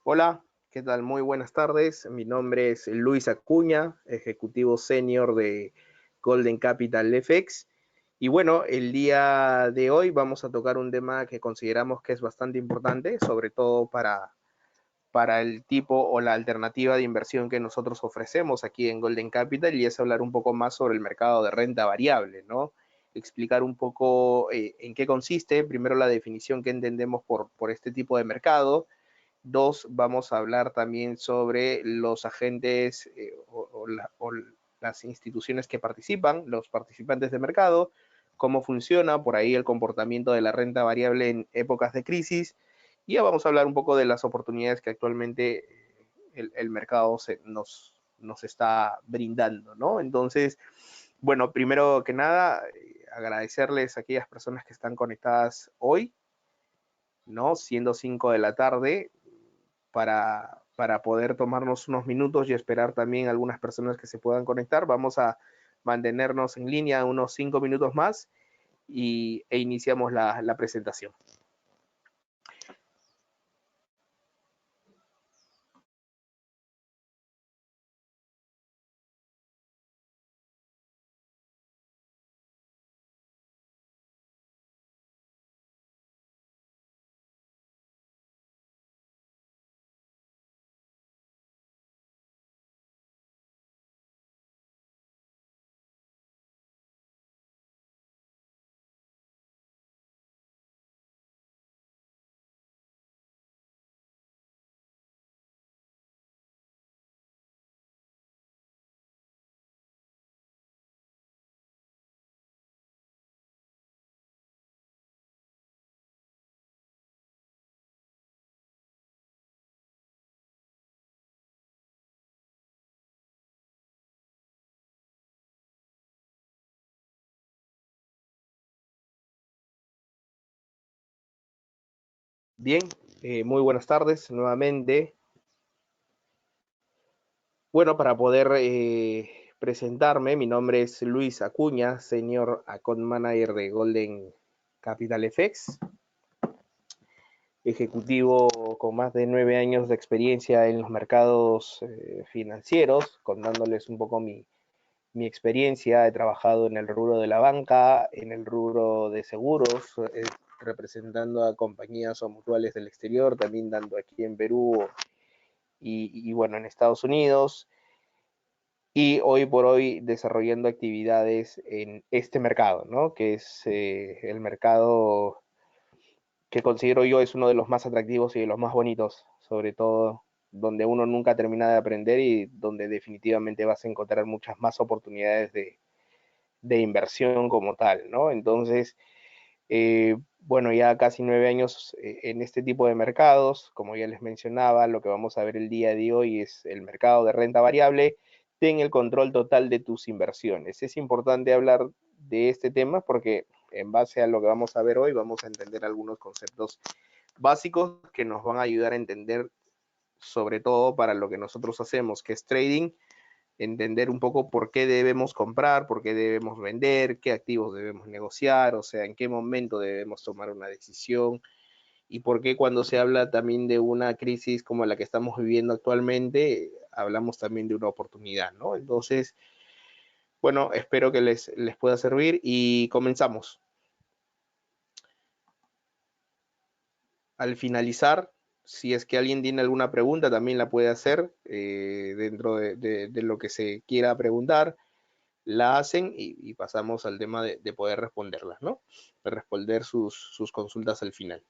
Hola, ¿qué tal? Muy buenas tardes. Mi nombre es Luis Acuña, ejecutivo senior de Golden Capital FX. Y bueno, el día de hoy vamos a tocar un tema que consideramos que es bastante importante, sobre todo para el tipo o la alternativa de inversión que nosotros ofrecemos aquí en Golden Capital, y es hablar un poco más sobre el mercado de renta variable, ¿no? Explicar un poco en qué consiste, primero la definición que entendemos por este tipo de mercado. Dos, vamos a hablar también sobre los agentes o las instituciones que participan, los participantes de mercado, cómo funciona por ahí el comportamiento de la renta variable en épocas de crisis. Y ya vamos a hablar un poco de las oportunidades que actualmente el mercado nos está brindando, ¿no? Entonces, bueno, primero que nada, agradecerles a aquellas personas que están conectadas hoy, ¿no? Siendo 5 de la tarde, para poder tomarnos unos minutos y esperar también algunas personas que se puedan conectar. Vamos a mantenernos en línea unos 5 minutos más e iniciamos la presentación. Bien, muy buenas tardes nuevamente. Bueno, para poder presentarme, mi nombre es Luis Acuña, Senior Account Manager de Golden Capital FX, ejecutivo con más de 9 años de experiencia en los mercados financieros, contándoles un poco mi experiencia. He trabajado en el rubro de la banca, en el rubro de seguros, representando a compañías o mutuales del exterior, también dando aquí en Perú y bueno, en Estados Unidos. Y hoy por hoy desarrollando actividades en este mercado, ¿no? Que es el mercado que considero yo es uno de los más atractivos y de los más bonitos, sobre todo donde uno nunca termina de aprender y donde definitivamente vas a encontrar muchas más oportunidades de inversión como tal, ¿no? Entonces, bueno, ya casi 9 años en este tipo de mercados, como ya les mencionaba, lo que vamos a ver el día de hoy es el mercado de renta variable. Ten el control total de tus inversiones. Es importante hablar de este tema porque en base a lo que vamos a ver hoy, vamos a entender algunos conceptos básicos que nos van a ayudar a entender, sobre todo para lo que nosotros hacemos, que es trading, entender un poco por qué debemos comprar, por qué debemos vender, qué activos debemos negociar, o sea, en qué momento debemos tomar una decisión y por qué cuando se habla también de una crisis como la que estamos viviendo actualmente, hablamos también de una oportunidad, ¿no? Entonces, bueno, espero que les pueda servir y comenzamos. Al finalizar, si es que alguien tiene alguna pregunta, también la puede hacer dentro de lo que se quiera preguntar. La hacen y pasamos al tema de poder responderlas, ¿no? De responder sus consultas al final.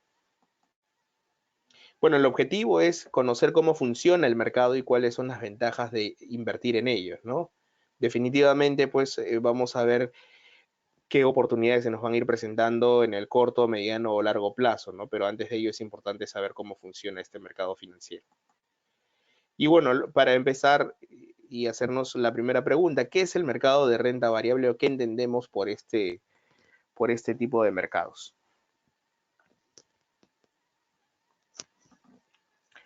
Bueno, el objetivo es conocer cómo funciona el mercado y cuáles son las ventajas de invertir en ellos, ¿no? Definitivamente, pues vamos a ver qué oportunidades se nos van a ir presentando en el corto, mediano o largo plazo, ¿no? Pero antes de ello es importante saber cómo funciona este mercado financiero. Y bueno, para empezar y hacernos la primera pregunta, ¿qué es el mercado de renta variable o qué entendemos por este tipo de mercados?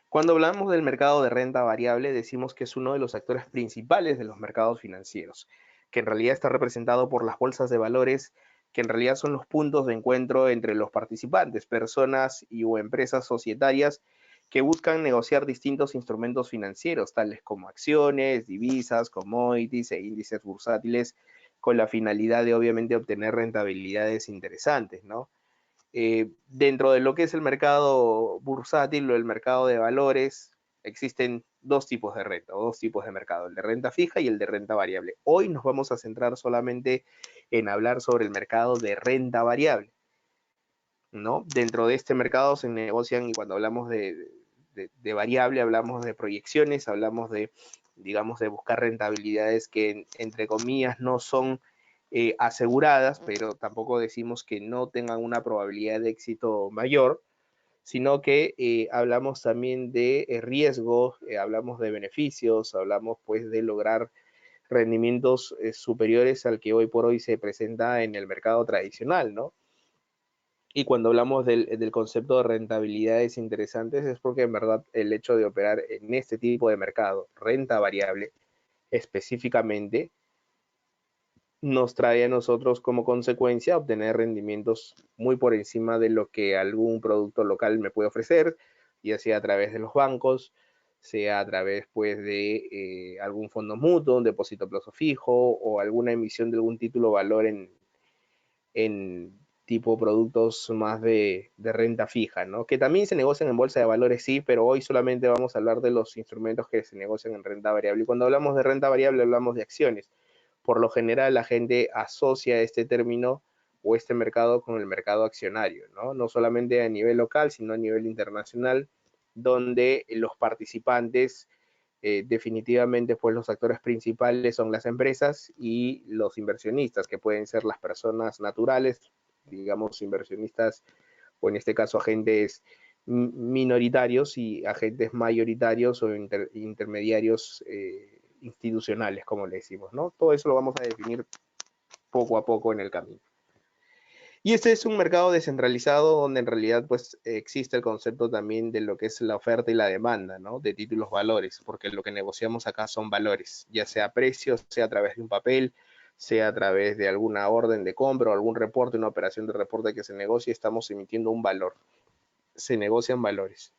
Cuando hablamos del mercado de renta variable, decimos que es uno de los actores principales de los mercados financieros, que en realidad está representado por las bolsas de valores, que en realidad son los puntos de encuentro entre los participantes, personas y o empresas societarias que buscan negociar distintos instrumentos financieros, tales como acciones, divisas, commodities e índices bursátiles, con la finalidad de obviamente obtener rentabilidades interesantes, ¿no? Dentro de lo que es el mercado bursátil o el mercado de valores, existen dos tipos de renta o dos tipos de mercado, el de renta fija y el de renta variable. Hoy nos vamos a centrar solamente en hablar sobre el mercado de renta variable, ¿no? Dentro de este mercado se negocian, y cuando hablamos de variable, hablamos de proyecciones, hablamos de, digamos, de buscar rentabilidades que, entre comillas, no son aseguradas, pero tampoco decimos que no tengan una probabilidad de éxito mayor, sino que hablamos también de riesgos, hablamos de beneficios, hablamos pues de lograr rendimientos superiores al que hoy por hoy se presenta en el mercado tradicional, ¿no? Y cuando hablamos del concepto de rentabilidades interesantes es porque en verdad el hecho de operar en este tipo de mercado, renta variable específicamente, nos trae a nosotros como consecuencia obtener rendimientos muy por encima de lo que algún producto local me puede ofrecer, ya sea a través de los bancos, sea a través pues de algún fondo mutuo, un depósito a plazo fijo o alguna emisión de algún título valor en tipo productos más de renta fija, ¿no? Que también se negocian en bolsa de valores, sí, pero hoy solamente vamos a hablar de los instrumentos que se negocian en renta variable. Y cuando hablamos de renta variable hablamos de acciones. Por lo general la gente asocia este término o este mercado con el mercado accionario, ¿no? No solamente a nivel local, sino a nivel internacional, donde los participantes definitivamente pues los actores principales son las empresas y los inversionistas, que pueden ser las personas naturales, digamos inversionistas o en este caso agentes minoritarios y agentes mayoritarios o intermediarios institucionales, como le decimos, ¿no? Todo eso lo vamos a definir poco a poco en el camino. Y este es un mercado descentralizado donde en realidad pues existe el concepto también de lo que es la oferta y la demanda, ¿no? De títulos valores, porque lo que negociamos acá son valores, ya sea precios, sea a través de un papel, sea a través de alguna orden de compra o algún reporte, una operación de reporte que se negocie, estamos emitiendo un valor. Se negocian valores.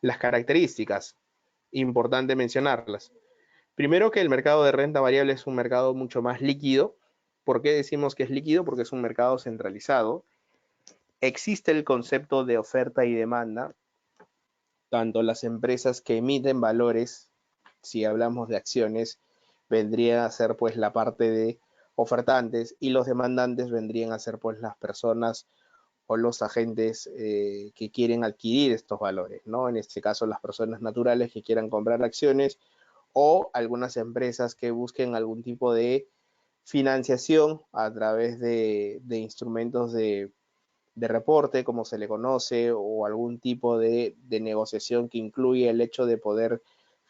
Las características, importante mencionarlas. Primero que el mercado de renta variable es un mercado mucho más líquido. ¿Por qué decimos que es líquido? Porque es un mercado centralizado. Existe el concepto de oferta y demanda. Tanto las empresas que emiten valores, si hablamos de acciones, vendrían a ser pues la parte de ofertantes y los demandantes vendrían a ser pues las personas o los agentes que quieren adquirir estos valores, ¿no? En este caso las personas naturales que quieran comprar acciones o algunas empresas que busquen algún tipo de financiación a través de instrumentos de reporte, como se le conoce, o algún tipo de negociación que incluye el hecho de poder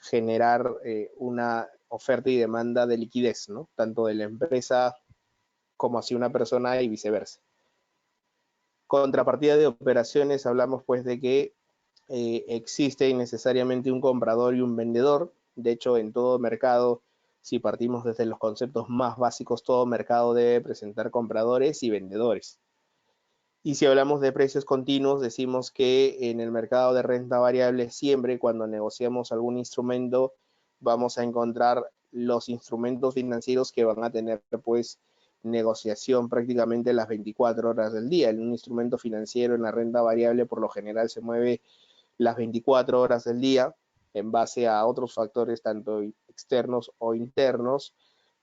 generar una oferta y demanda de liquidez, ¿no? Tanto de la empresa como hacia una persona y viceversa. Contrapartida de operaciones, hablamos pues de que existe necesariamente un comprador y un vendedor. De hecho, en todo mercado, si partimos desde los conceptos más básicos, todo mercado debe presentar compradores y vendedores. Y si hablamos de precios continuos, decimos que en el mercado de renta variable siempre cuando negociamos algún instrumento vamos a encontrar los instrumentos financieros que van a tener pues negociación prácticamente las 24 horas del día. En un instrumento financiero en la renta variable por lo general se mueve las 24 horas del día en base a otros factores tanto externos o internos,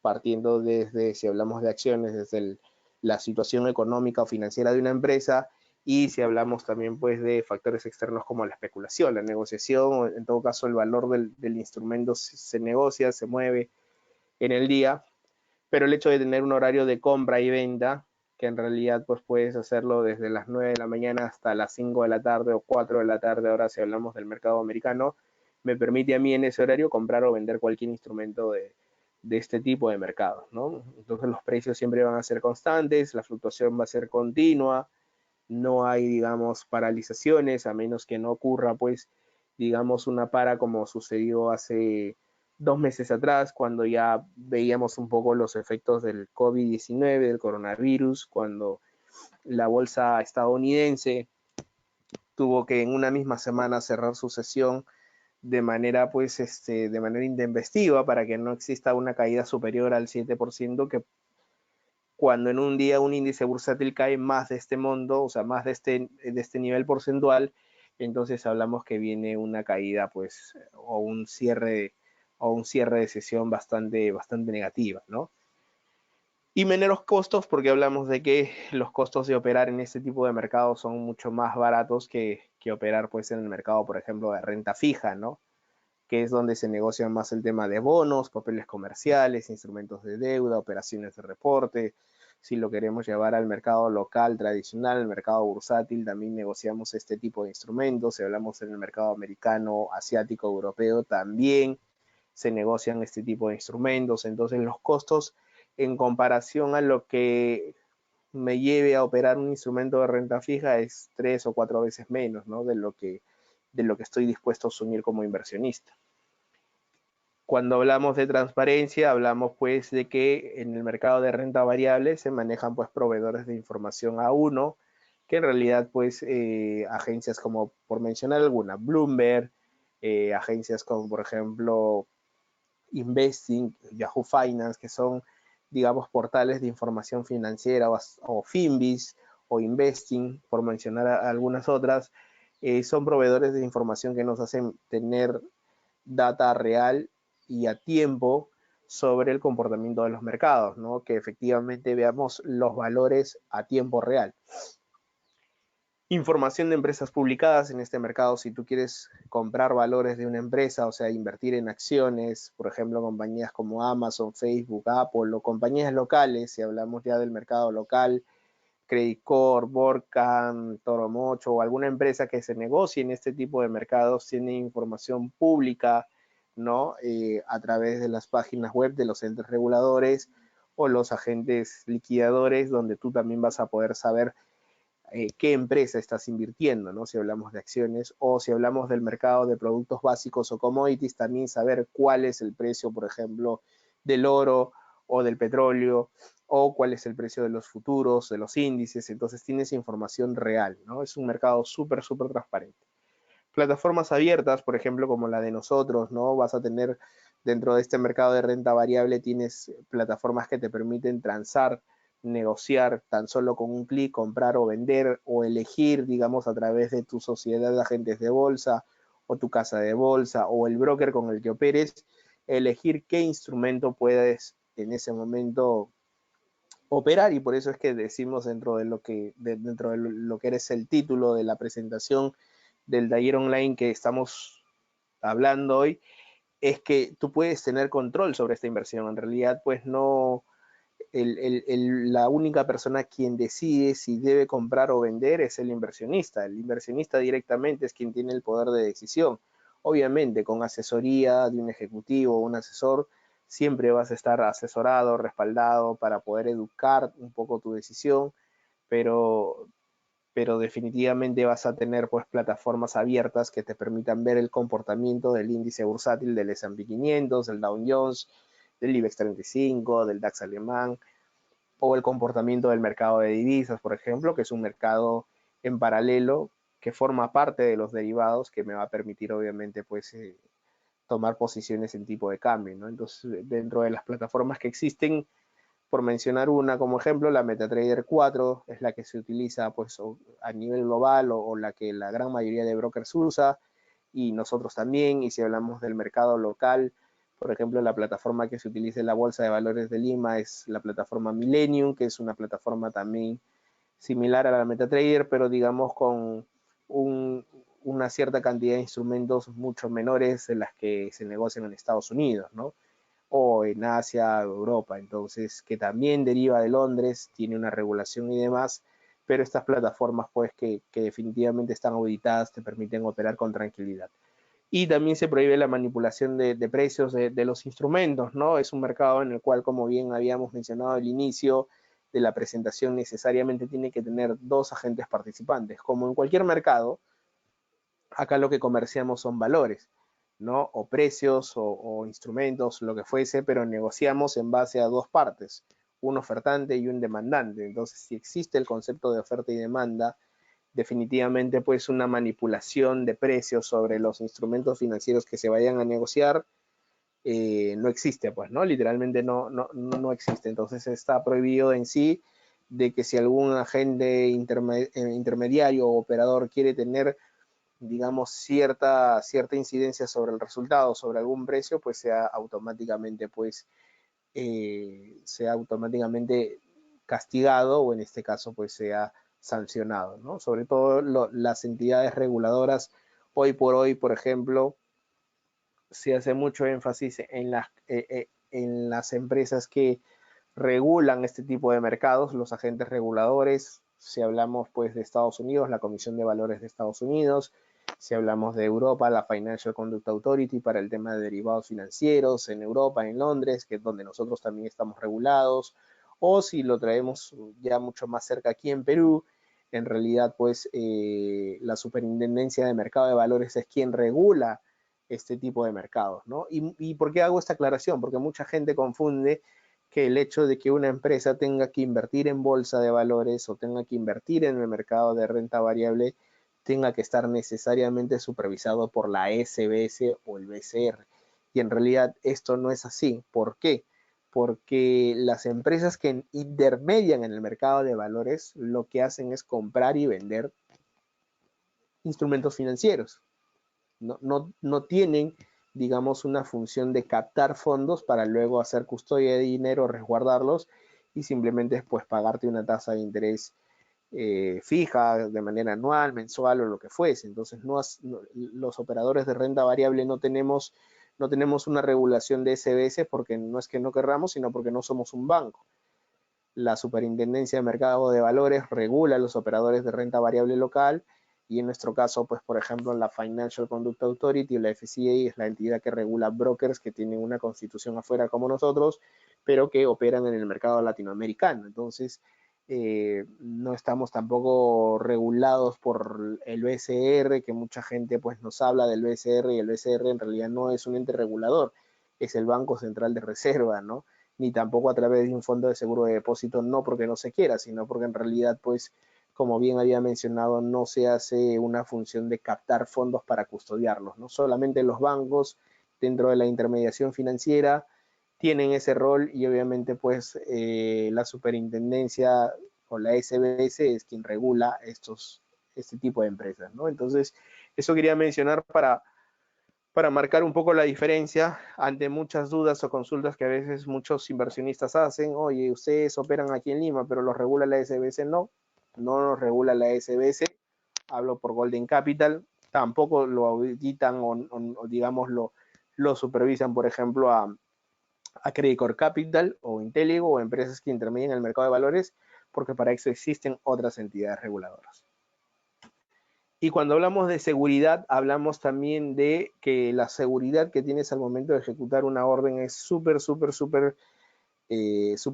partiendo desde, si hablamos de acciones, desde la situación económica o financiera de una empresa, y si hablamos también pues de factores externos como la especulación, la negociación, o en todo caso el valor del instrumento se negocia, se mueve en el día, pero el hecho de tener un horario de compra y venta, que en realidad pues puedes hacerlo desde las 9 de la mañana hasta las 5 de la tarde o 4 de la tarde, ahora si hablamos del mercado americano, me permite a mí en ese horario comprar o vender cualquier instrumento de este tipo de mercado, ¿no? Entonces los precios siempre van a ser constantes, la fluctuación va a ser continua, no hay, digamos, paralizaciones, a menos que no ocurra, pues, digamos, una para como sucedió hace 2 meses atrás, cuando ya veíamos un poco los efectos del COVID-19, del coronavirus, cuando la bolsa estadounidense tuvo que en una misma semana cerrar su sesión de manera, pues, de manera intempestiva para que no exista una caída superior al 7%, que cuando en un día un índice bursátil cae más de este monto, o sea, más de este nivel porcentual, entonces hablamos que viene una caída, pues, o un cierre de sesión bastante negativa, ¿no? Y menos costos, porque hablamos de que los costos de operar en este tipo de mercados son mucho más baratos que operar, pues, en el mercado, por ejemplo, de renta fija, ¿no? Que es donde se negocia más el tema de bonos, papeles comerciales, instrumentos de deuda, operaciones de reporte. Si lo queremos llevar al mercado local tradicional, el mercado bursátil, también negociamos este tipo de instrumentos. Si hablamos en el mercado americano, asiático, europeo, también se negocian este tipo de instrumentos. Entonces los costos en comparación a lo que me lleve a operar un instrumento de renta fija es 3 o 4 veces menos, ¿no? De lo que estoy dispuesto a asumir como inversionista. Cuando hablamos de transparencia, hablamos pues de que en el mercado de renta variable se manejan pues proveedores de información a uno, que en realidad pues agencias como, por mencionar alguna, Bloomberg, agencias como por ejemplo Investing, Yahoo Finance, que son, digamos, portales de información financiera, o Finviz o Investing, por mencionar algunas otras, son proveedores de información que nos hacen tener data real y a tiempo sobre el comportamiento de los mercados, ¿no? Que efectivamente veamos los valores a tiempo real. Información de empresas publicadas en este mercado. Si tú quieres comprar valores de una empresa, o sea, invertir en acciones, por ejemplo, compañías como Amazon, Facebook, Apple, o compañías locales, si hablamos ya del mercado local, Credit Corp, Borcan, Toro Mocho, o alguna empresa que se negocie en este tipo de mercados, tiene información pública, ¿no? A través de las páginas web de los entes reguladores o los agentes liquidadores, donde tú también vas a poder saber qué empresa estás invirtiendo, ¿no? Si hablamos de acciones, o si hablamos del mercado de productos básicos o commodities, también saber cuál es el precio, por ejemplo, del oro o del petróleo, o cuál es el precio de los futuros, de los índices. Entonces tienes información real, ¿no? Es un mercado súper transparente. Plataformas abiertas, por ejemplo, como la de nosotros, ¿no? Vas a tener dentro de este mercado de renta variable, tienes plataformas que te permiten transar, negociar tan solo con un clic, comprar o vender, o elegir, digamos, a través de tu sociedad de agentes de bolsa o tu casa de bolsa o el broker con el que operes, elegir qué instrumento puedes en ese momento operar. Y por eso es que decimos dentro de lo que eres el título de la presentación del taller online que estamos hablando hoy, es que tú puedes tener control sobre esta inversión. En realidad, pues no, la única persona quien decide si debe comprar o vender es el inversionista. El inversionista directamente es quien tiene el poder de decisión. Obviamente, con asesoría de un ejecutivo o un asesor, siempre vas a estar asesorado, respaldado para poder educar un poco tu decisión, pero, pero definitivamente vas a tener pues plataformas abiertas que te permitan ver el comportamiento del índice bursátil del S&P 500, del Dow Jones, del IBEX 35, del DAX alemán, o el comportamiento del mercado de divisas, por ejemplo, que es un mercado en paralelo que forma parte de los derivados, que me va a permitir obviamente pues tomar posiciones en tipo de cambio, ¿no? Entonces, dentro de las plataformas que existen, por mencionar una como ejemplo, la MetaTrader 4 es la que se utiliza pues a nivel global, o la que la gran mayoría de brokers usa, y nosotros también. Y si hablamos del mercado local, por ejemplo, la plataforma que se utiliza en la Bolsa de Valores de Lima es la plataforma Millennium, que es una plataforma también similar a la MetaTrader, pero digamos con una cierta cantidad de instrumentos mucho menores de las que se negocian en Estados Unidos, ¿no? O en Asia, Europa. Entonces, que también deriva de Londres, tiene una regulación y demás, pero estas plataformas pues que definitivamente están auditadas te permiten operar con tranquilidad. Y también se prohíbe la manipulación de precios de los instrumentos, ¿no? Es un mercado en el cual, como bien habíamos mencionado al inicio de la presentación, necesariamente tiene que tener dos agentes participantes. Como en cualquier mercado, acá lo que comerciamos son valores, ¿no? O precios o instrumentos, lo que fuese, pero negociamos en base a dos partes, un ofertante y un demandante. Entonces, si existe el concepto de oferta y demanda definitivamente pues una manipulación de precios sobre los instrumentos financieros que se vayan a negociar no existe, pues, ¿no? Literalmente no existe. Entonces está prohibido en sí de que si algún agente intermediario o operador quiere tener, digamos, cierta incidencia sobre el resultado, sobre algún precio, pues sea automáticamente castigado o en este caso pues sea sancionado, ¿no? Sobre todo las entidades reguladoras hoy por hoy, por ejemplo, se hace mucho énfasis en las empresas que regulan este tipo de mercados, los agentes reguladores. Si hablamos pues de Estados Unidos, la Comisión de Valores de Estados Unidos. Si hablamos de Europa, la Financial Conduct Authority para el tema de derivados financieros en Europa, en Londres, que es donde nosotros también estamos regulados. O si lo traemos ya mucho más cerca aquí en Perú, en realidad pues la Superintendencia de Mercado de Valores es quien regula este tipo de mercados, ¿no? ¿Y por qué hago esta aclaración? Porque mucha gente confunde que el hecho de que una empresa tenga que invertir en bolsa de valores o tenga que invertir en el mercado de renta variable tenga que estar necesariamente supervisado por la SBS o el BCR. Y en realidad esto no es así. ¿Por qué? Porque las empresas que intermedian en el mercado de valores lo que hacen es comprar y vender instrumentos financieros. No tienen, digamos, una función de captar fondos para luego hacer custodia de dinero, resguardarlos y simplemente pues pagarte una tasa de interés fija de manera anual, mensual o lo que fuese. Entonces los operadores de renta variable no tenemos una regulación de SBS porque no es que no querramos, sino porque no somos un banco. La Superintendencia de Mercado de Valores regula a los operadores de renta variable local y en nuestro caso, pues por ejemplo, la Financial Conduct Authority, la FCA, es la entidad que regula brokers que tienen una constitución afuera como nosotros, pero que operan en el mercado latinoamericano. Entonces, no estamos tampoco regulados por el BCR, que mucha gente pues nos habla del BCR y el BCR en realidad no es un ente regulador, es el Banco Central de Reserva, ¿no? Ni tampoco a través de un fondo de seguro de depósito, no porque no se quiera, sino porque en realidad, pues, como bien había mencionado, no se hace una función de captar fondos para custodiarlos, ¿no? Solamente los bancos dentro de la intermediación financiera tienen ese rol y obviamente pues la superintendencia o la SBS es quien regula este tipo de empresas, ¿no? Entonces, eso quería mencionar para marcar un poco la diferencia ante muchas dudas o consultas que a veces muchos inversionistas hacen. Oye, ustedes operan aquí en Lima, pero los regula la SBS. No los regula la SBS. Hablo por Golden Capital. Tampoco lo auditan o digamos, lo supervisan, por ejemplo, a Credit Corp Capital o Inteligo o empresas que intermedian en el mercado de valores, porque para eso existen otras entidades reguladoras. Y cuando hablamos de seguridad, hablamos también de que la seguridad que tienes al momento de ejecutar una orden es súper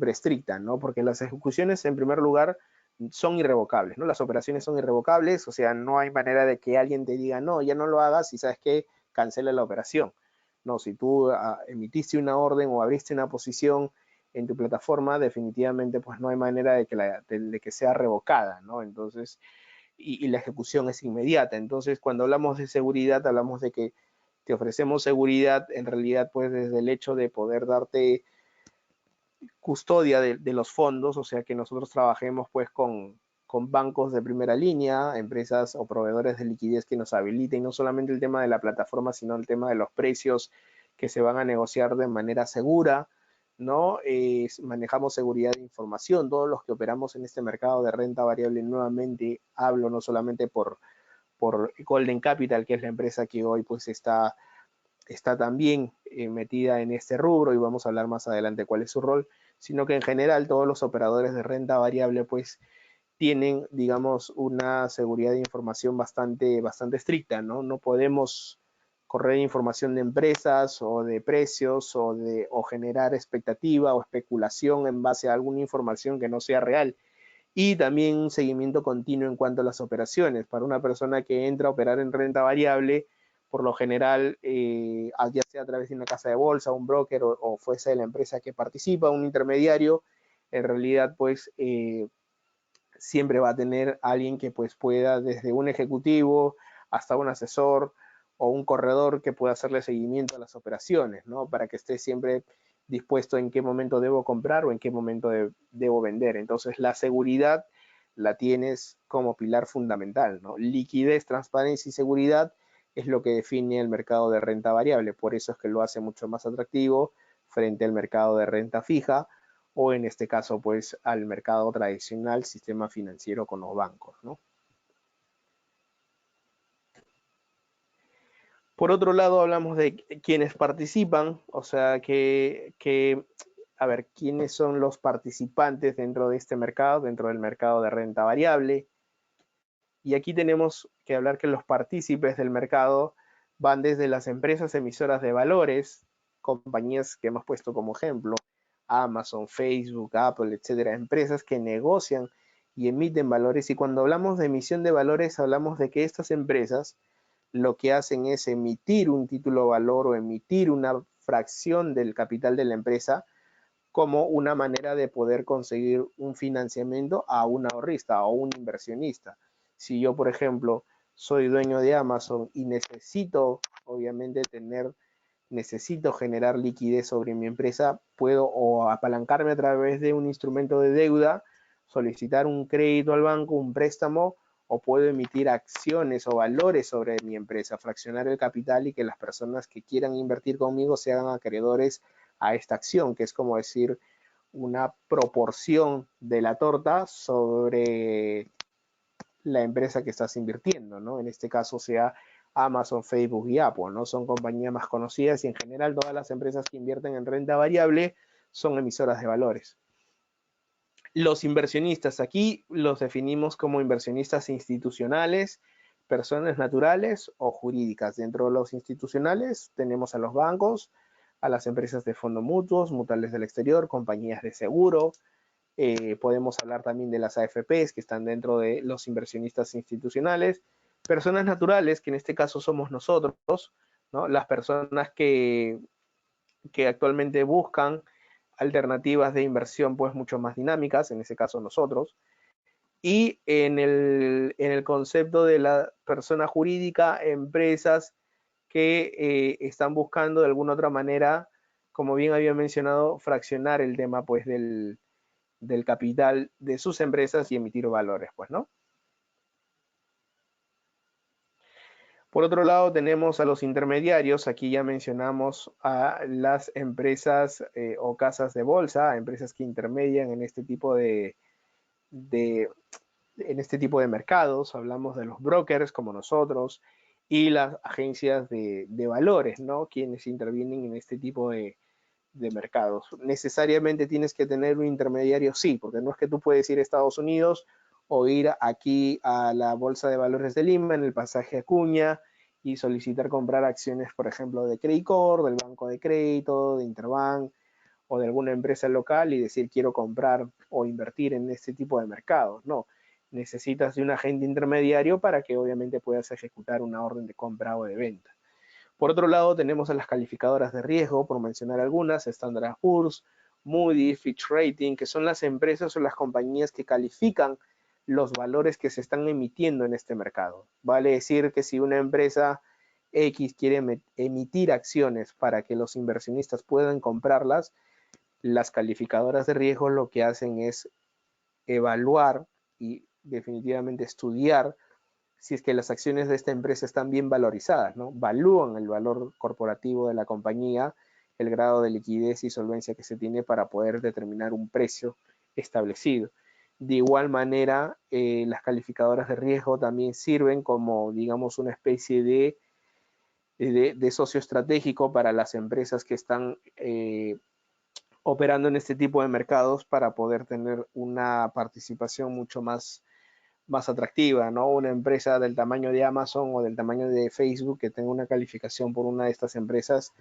estricta, ¿no? Porque las ejecuciones, en primer lugar, son irrevocables, ¿no? Las operaciones son irrevocables, o sea, no hay manera de que alguien te diga, no, ya no lo hagas y sabes que cancela la operación. No, si tú emitiste una orden o abriste una posición en tu plataforma, definitivamente pues no hay manera de que sea revocada, ¿no? Entonces, y la ejecución es inmediata. Entonces, cuando hablamos de seguridad, hablamos de que te ofrecemos seguridad en realidad pues desde el hecho de poder darte custodia de los fondos, o sea que nosotros trabajemos pues con bancos de primera línea, empresas o proveedores de liquidez que nos habiliten no solamente el tema de la plataforma, sino el tema de los precios que se van a negociar de manera segura, ¿no? Manejamos seguridad de información, todos los que operamos en este mercado de renta variable, nuevamente hablo no solamente por Golden Capital, que es la empresa que hoy pues está también metida en este rubro y vamos a hablar más adelante cuál es su rol, sino que en general todos los operadores de renta variable pues tienen, digamos, una seguridad de información bastante estricta, ¿no? No podemos correr información de empresas o de precios o generar expectativa o especulación en base a alguna información que no sea real. Y también un seguimiento continuo en cuanto a las operaciones. Para una persona que entra a operar en renta variable, por lo general, ya sea a través de una casa de bolsa, un broker o fuese de la empresa que participa, un intermediario, en realidad pues siempre va a tener alguien que pues pueda, desde un ejecutivo hasta un asesor o un corredor que pueda hacerle seguimiento a las operaciones, ¿no? Para que esté siempre dispuesto en qué momento debo comprar o en qué momento debo vender. Entonces, la seguridad la tienes como pilar fundamental, ¿no? Liquidez, transparencia y seguridad es lo que define el mercado de renta variable. Por eso es que lo hace mucho más atractivo frente al mercado de renta fija o en este caso, pues, al mercado tradicional, sistema financiero con los bancos, ¿no? Por otro lado, hablamos de quienes participan, o sea, a ver, quiénes son los participantes dentro de este mercado, dentro del mercado de renta variable. Y aquí tenemos que hablar que los partícipes del mercado van desde las empresas emisoras de valores, compañías que hemos puesto como ejemplo, Amazon, Facebook, Apple, etcétera, empresas que negocian y emiten valores. Y cuando hablamos de emisión de valores, hablamos de que estas empresas lo que hacen es emitir un título valor o emitir una fracción del capital de la empresa como una manera de poder conseguir un financiamiento a un ahorrista o un inversionista. Si yo, por ejemplo, soy dueño de Amazon y necesito, obviamente, necesito generar liquidez sobre mi empresa, puedo o apalancarme a través de un instrumento de deuda, solicitar un crédito al banco, un préstamo, o puedo emitir acciones o valores sobre mi empresa, fraccionar el capital y que las personas que quieran invertir conmigo se hagan acreedores a esta acción, que es como decir una proporción de la torta sobre la empresa que estás invirtiendo, ¿no? En este caso sea Amazon, Facebook y Apple, ¿no? Son compañías más conocidas y en general todas las empresas que invierten en renta variable son emisoras de valores. Los inversionistas, aquí los definimos como inversionistas institucionales, personas naturales o jurídicas. Dentro de los institucionales tenemos a los bancos, a las empresas de fondos mutuos, mutuales del exterior, compañías de seguro. Podemos hablar también de las AFPs que están dentro de los inversionistas institucionales. Personas naturales, que en este caso somos nosotros, ¿no? Las personas que actualmente buscan alternativas de inversión pues mucho más dinámicas, en ese caso nosotros. Y en el concepto de la persona jurídica, empresas que están buscando de alguna otra manera, como bien había mencionado, fraccionar el tema pues del capital de sus empresas y emitir valores, pues, ¿no? Por otro lado, tenemos a los intermediarios. Aquí ya mencionamos a las empresas o casas de bolsa, empresas que intermedian en este tipo en este tipo de mercados. Hablamos de los brokers como nosotros y las agencias de valores, ¿no? Quienes intervienen en este tipo de mercados. ¿Necesariamente tienes que tener un intermediario? Sí, porque no es que tú puedes ir a Estados Unidos o ir aquí a la Bolsa de Valores de Lima en el pasaje Acuña y solicitar comprar acciones, por ejemplo, de Credit Corp, del Banco de Crédito, de Interbank o de alguna empresa local y decir quiero comprar o invertir en este tipo de mercados. No, necesitas de un agente intermediario para que obviamente puedas ejecutar una orden de compra o de venta. Por otro lado, tenemos a las calificadoras de riesgo, por mencionar algunas, Standard & Poor's, Moody's, Fitch Rating, que son las empresas o las compañías que califican los valores que se están emitiendo en este mercado. Vale decir que si una empresa X quiere emitir acciones para que los inversionistas puedan comprarlas, las calificadoras de riesgo lo que hacen es evaluar y definitivamente estudiar si es que las acciones de esta empresa están bien valorizadas, ¿no? Valúan el valor corporativo de la compañía, el grado de liquidez y solvencia que se tiene para poder determinar un precio establecido. De igual manera, las calificadoras de riesgo también sirven como, digamos, una especie de socio estratégico para las empresas que están operando en este tipo de mercados para poder tener una participación mucho más atractiva, ¿no? Una empresa del tamaño de Amazon o del tamaño de Facebook que tenga una calificación por una de estas empresas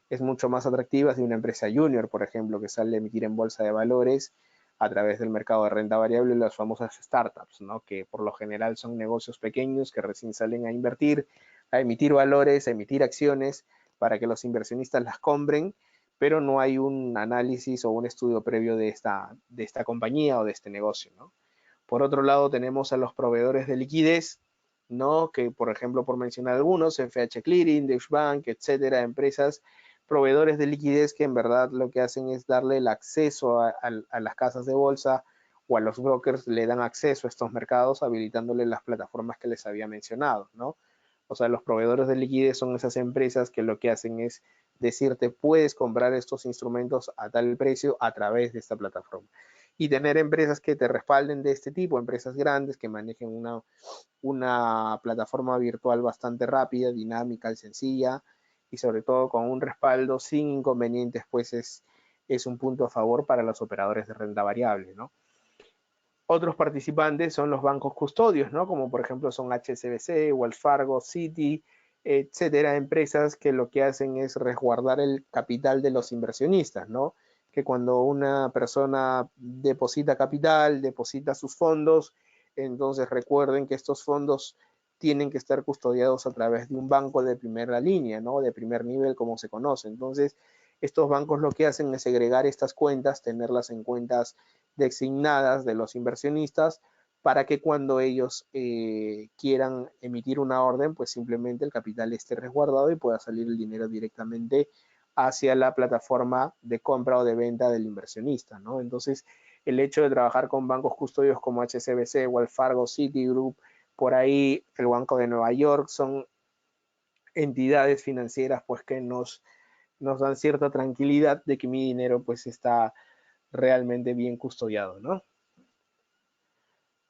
es mucho más atractiva que una empresa junior, por ejemplo, que sale a emitir en bolsa de valores a través del mercado de renta variable, las famosas startups, ¿no? Que por lo general son negocios pequeños que recién salen a invertir, a emitir valores, a emitir acciones para que los inversionistas las compren, pero no hay un análisis o un estudio previo de esta compañía o de este negocio, ¿no? Por otro lado, tenemos a los proveedores de liquidez, ¿no? Que, por ejemplo, por mencionar algunos, FH Clearing, Deutsche Bank, etcétera, empresas, proveedores de liquidez que en verdad lo que hacen es darle el acceso a las casas de bolsa o a los brokers, le dan acceso a estos mercados habilitándole las plataformas que les había mencionado, ¿no? O sea, los proveedores de liquidez son esas empresas que lo que hacen es decirte, puedes comprar estos instrumentos a tal precio a través de esta plataforma. Y tener empresas que te respalden de este tipo, empresas grandes que manejen una plataforma virtual bastante rápida, dinámica y sencilla, y sobre todo con un respaldo sin inconvenientes, pues es un punto a favor para los operadores de renta variable, ¿no? Otros participantes son los bancos custodios, ¿no? Como por ejemplo son HSBC, Wells Fargo, Citi, etcétera, empresas que lo que hacen es resguardar el capital de los inversionistas, ¿no? Que cuando una persona deposita capital, deposita sus fondos, entonces recuerden que estos fondos tienen que estar custodiados a través de un banco de primera línea, ¿no? De primer nivel, como se conoce. Entonces, estos bancos lo que hacen es segregar estas cuentas, tenerlas en cuentas designadas de los inversionistas para que cuando ellos quieran emitir una orden, pues simplemente el capital esté resguardado y pueda salir el dinero directamente hacia la plataforma de compra o de venta del inversionista, ¿no? Entonces, el hecho de trabajar con bancos custodios como HSBC, Wells Fargo, Citigroup, por ahí el Banco de Nueva York, son entidades financieras pues que nos dan cierta tranquilidad de que mi dinero pues está realmente bien custodiado, ¿no?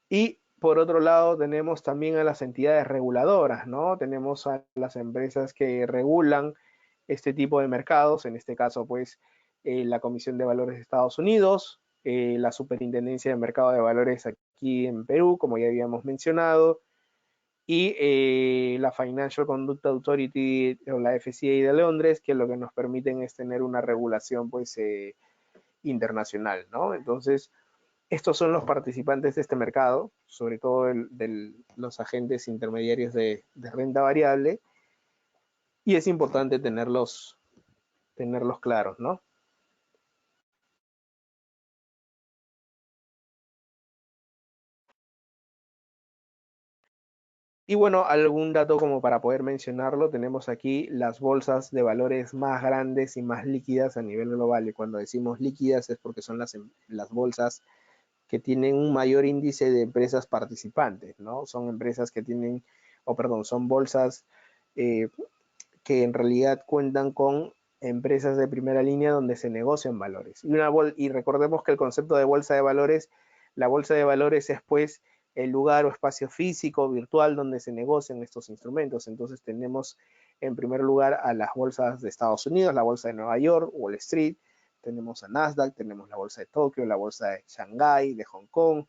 Y por otro lado tenemos también a las entidades reguladoras, ¿no? Tenemos a las empresas que regulan este tipo de mercados, en este caso pues la Comisión de Valores de Estados Unidos, la Superintendencia de Mercado de Valores aquí en Perú, como ya habíamos mencionado, y la Financial Conduct Authority o la FCA de Londres, que lo que nos permiten es tener una regulación pues internacional, ¿no? Entonces, estos son los participantes de este mercado, sobre todo los agentes intermediarios de renta variable, y es importante tenerlos claros, ¿no? Y bueno, algún dato como para poder mencionarlo, tenemos aquí las bolsas de valores más grandes y más líquidas a nivel global. Y cuando decimos líquidas es porque son las bolsas que tienen un mayor índice de empresas participantes, ¿no? Son empresas que tienen, o perdón, son bolsas eh, que en realidad cuentan con empresas de primera línea donde se negocian valores. Y recordemos que el concepto de bolsa de valores, la bolsa de valores es pues el lugar o espacio físico, virtual, donde se negocian estos instrumentos. Entonces tenemos en primer lugar a las bolsas de Estados Unidos, la bolsa de Nueva York, Wall Street, tenemos a Nasdaq, tenemos la bolsa de Tokio, la bolsa de Shanghái, de Hong Kong,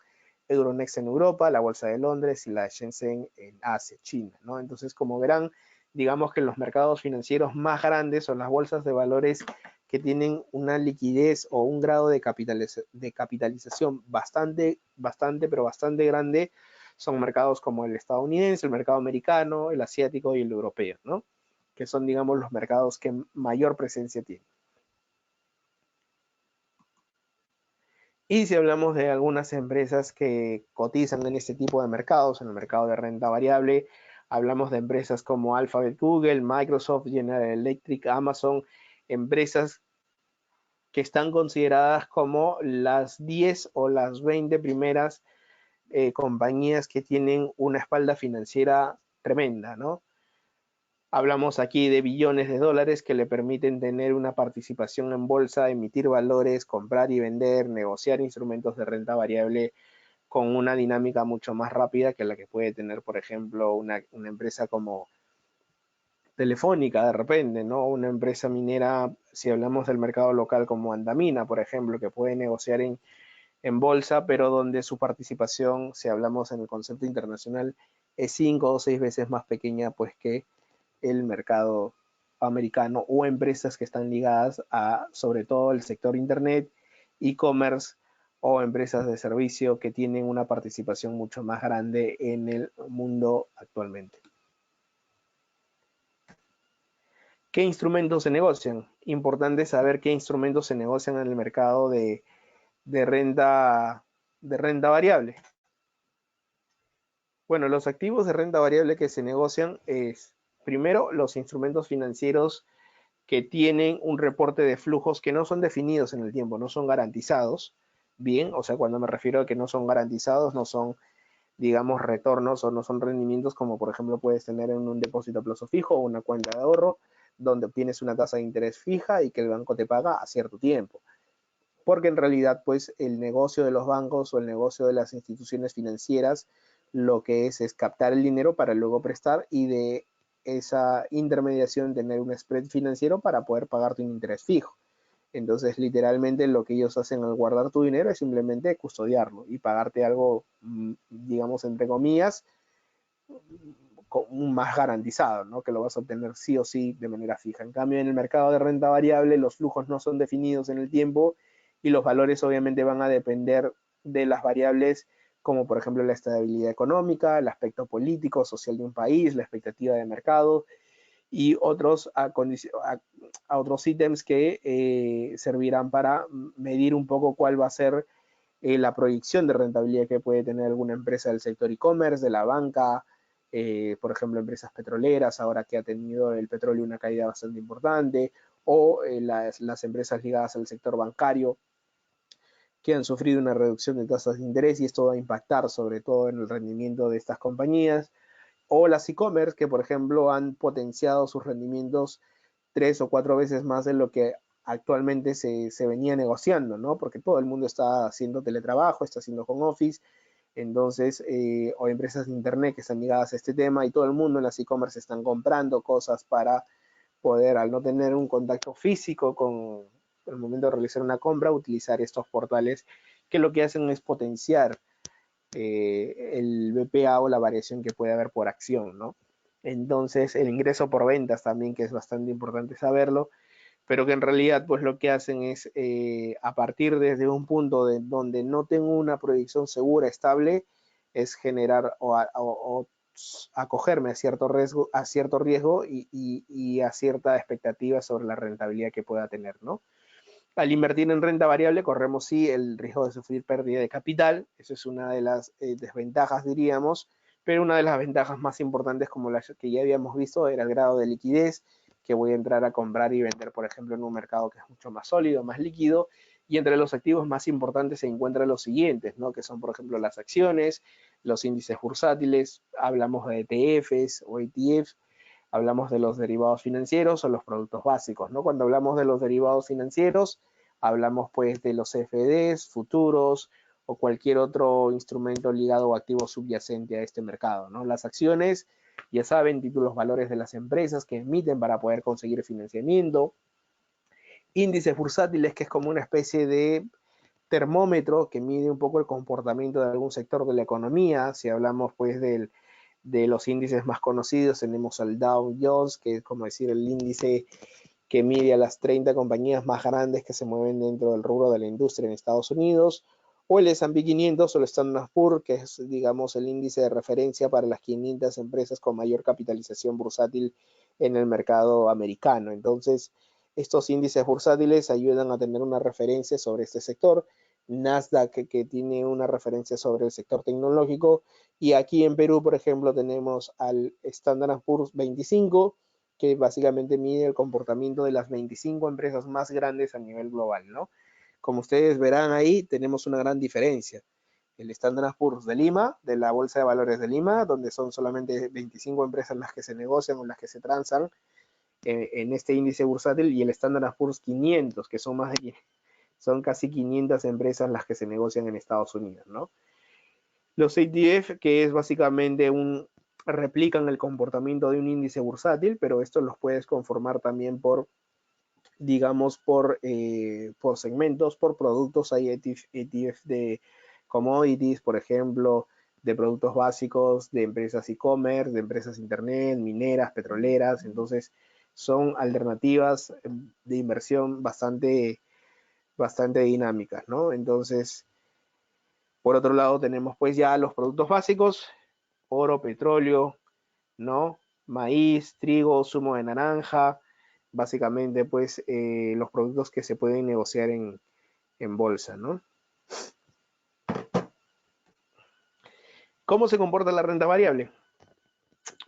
Euronext en Europa, la bolsa de Londres y la de Shenzhen en Asia, China, ¿no? Entonces, como verán, digamos que los mercados financieros más grandes son las bolsas de valores que tienen una liquidez o un grado de capitalización pero bastante grande, son mercados como el estadounidense, el mercado americano, el asiático y el europeo, ¿no? Que son, digamos, los mercados que mayor presencia tienen. Y si hablamos de algunas empresas que cotizan en este tipo de mercados, en el mercado de renta variable, hablamos de empresas como Alphabet, Google, Microsoft, General Electric, Amazon, empresas que están consideradas como las 10 o las 20 primeras compañías que tienen una espalda financiera tremenda, ¿no? Hablamos aquí de billones de dólares que le permiten tener una participación en bolsa, emitir valores, comprar y vender, negociar instrumentos de renta variable con una dinámica mucho más rápida que la que puede tener, por ejemplo, una empresa como Telefónica de repente, ¿no? Una empresa minera, si hablamos del mercado local como Andamina, por ejemplo, que puede negociar en bolsa, pero donde su participación, si hablamos en el concepto internacional, es 5 o 6 veces más pequeña pues que el mercado americano o empresas que están ligadas a sobre todo el sector internet, e-commerce o empresas de servicio que tienen una participación mucho más grande en el mundo actualmente. ¿Qué instrumentos se negocian? Importante saber qué instrumentos se negocian en el mercado de renta variable. Bueno, los activos de renta variable que se negocian es, primero, los instrumentos financieros que tienen un reporte de flujos que no son definidos en el tiempo, no son garantizados. Bien, o sea, cuando me refiero a que no son garantizados, no son, digamos, retornos o no son rendimientos como por ejemplo puedes tener en un depósito a plazo fijo o una cuenta de ahorro donde obtienes una tasa de interés fija y que el banco te paga a cierto tiempo. Porque en realidad, pues, el negocio de los bancos o el negocio de las instituciones financieras lo que es captar el dinero para luego prestar y de esa intermediación tener un spread financiero para poder pagarte un interés fijo. Entonces, literalmente lo que ellos hacen al guardar tu dinero es simplemente custodiarlo y pagarte algo, digamos, entre comillas, más garantizado, ¿no? Que lo vas a obtener sí o sí de manera fija. En cambio, en el mercado de renta variable, los flujos no son definidos en el tiempo y los valores obviamente van a depender de las variables como por ejemplo la estabilidad económica, el aspecto político, social de un país, la expectativa de mercado y otros a otros ítems que servirán para medir un poco cuál va a ser la proyección de rentabilidad que puede tener alguna empresa del sector e-commerce, de la banca, por ejemplo, empresas petroleras, ahora que ha tenido el petróleo una caída bastante importante, o las empresas ligadas al sector bancario que han sufrido una reducción de tasas de interés y esto va a impactar sobre todo en el rendimiento de estas compañías, o las e-commerce que, por ejemplo, han potenciado sus rendimientos 3 o 4 veces más de lo que actualmente se venía negociando, ¿no? Porque todo el mundo está haciendo teletrabajo, está haciendo home office, entonces, o empresas de internet que están ligadas a este tema y todo el mundo en las e-commerce están comprando cosas para poder, al no tener un contacto físico con el momento de realizar una compra, utilizar estos portales que lo que hacen es potenciar el BPA o la variación que puede haber por acción, ¿no? Entonces, el ingreso por ventas también, que es bastante importante saberlo, pero que en realidad pues lo que hacen es a partir desde un punto de donde no tengo una proyección segura, estable, es generar o acogerme a cierto riesgo y a cierta expectativa sobre la rentabilidad que pueda tener, ¿no? Al invertir en renta variable corremos sí el riesgo de sufrir pérdida de capital, eso es una de las desventajas diríamos, pero una de las ventajas más importantes como las que ya habíamos visto era el grado de liquidez, que voy a entrar a comprar y vender por ejemplo en un mercado que es mucho más sólido, más líquido, y entre los activos más importantes se encuentran los siguientes, ¿no? Que son por ejemplo las acciones, los índices bursátiles, hablamos de ETFs o ETFs, hablamos de los derivados financieros o los productos básicos, ¿no? Cuando hablamos de los derivados financieros, hablamos pues de los CFDs, futuros o cualquier otro instrumento ligado o activo subyacente a este mercado, ¿no? Las acciones, ya saben, títulos valores de las empresas que emiten para poder conseguir financiamiento, índices bursátiles, que es como una especie de termómetro que mide un poco el comportamiento de algún sector de la economía. Si hablamos pues de los índices más conocidos, tenemos al Dow Jones, que es como decir el índice que mide a las 30 compañías más grandes que se mueven dentro del rubro de la industria en Estados Unidos, o el S&P 500 o el Standard Poor's, que es, digamos, el índice de referencia para las 500 empresas con mayor capitalización bursátil en el mercado americano. Entonces, estos índices bursátiles ayudan a tener una referencia sobre este sector. Nasdaq, que tiene una referencia sobre el sector tecnológico, y aquí en Perú, por ejemplo, tenemos al Standard Poor's 25, que básicamente mide el comportamiento de las 25 empresas más grandes a nivel global, ¿no? Como ustedes verán ahí, tenemos una gran diferencia. El Standard Poor's de Lima, de la Bolsa de Valores de Lima, donde son solamente 25 empresas las que se negocian o las que se transan en este índice bursátil, y el Standard Poor's 500, que son casi 500 empresas las que se negocian en Estados Unidos, ¿no? Los ETF, que es básicamente replican el comportamiento de un índice bursátil, pero estos los puedes conformar también por, digamos, por segmentos, por productos. Hay ETF de commodities, por ejemplo, de productos básicos, de empresas e-commerce, de empresas internet, mineras, petroleras. Entonces, son alternativas de inversión bastante dinámicas, ¿no? Entonces, por otro lado, tenemos pues ya los productos básicos, oro, petróleo, ¿no? Maíz, trigo, zumo de naranja, básicamente pues los productos que se pueden negociar en bolsa, ¿no? ¿Cómo se comporta la renta variable?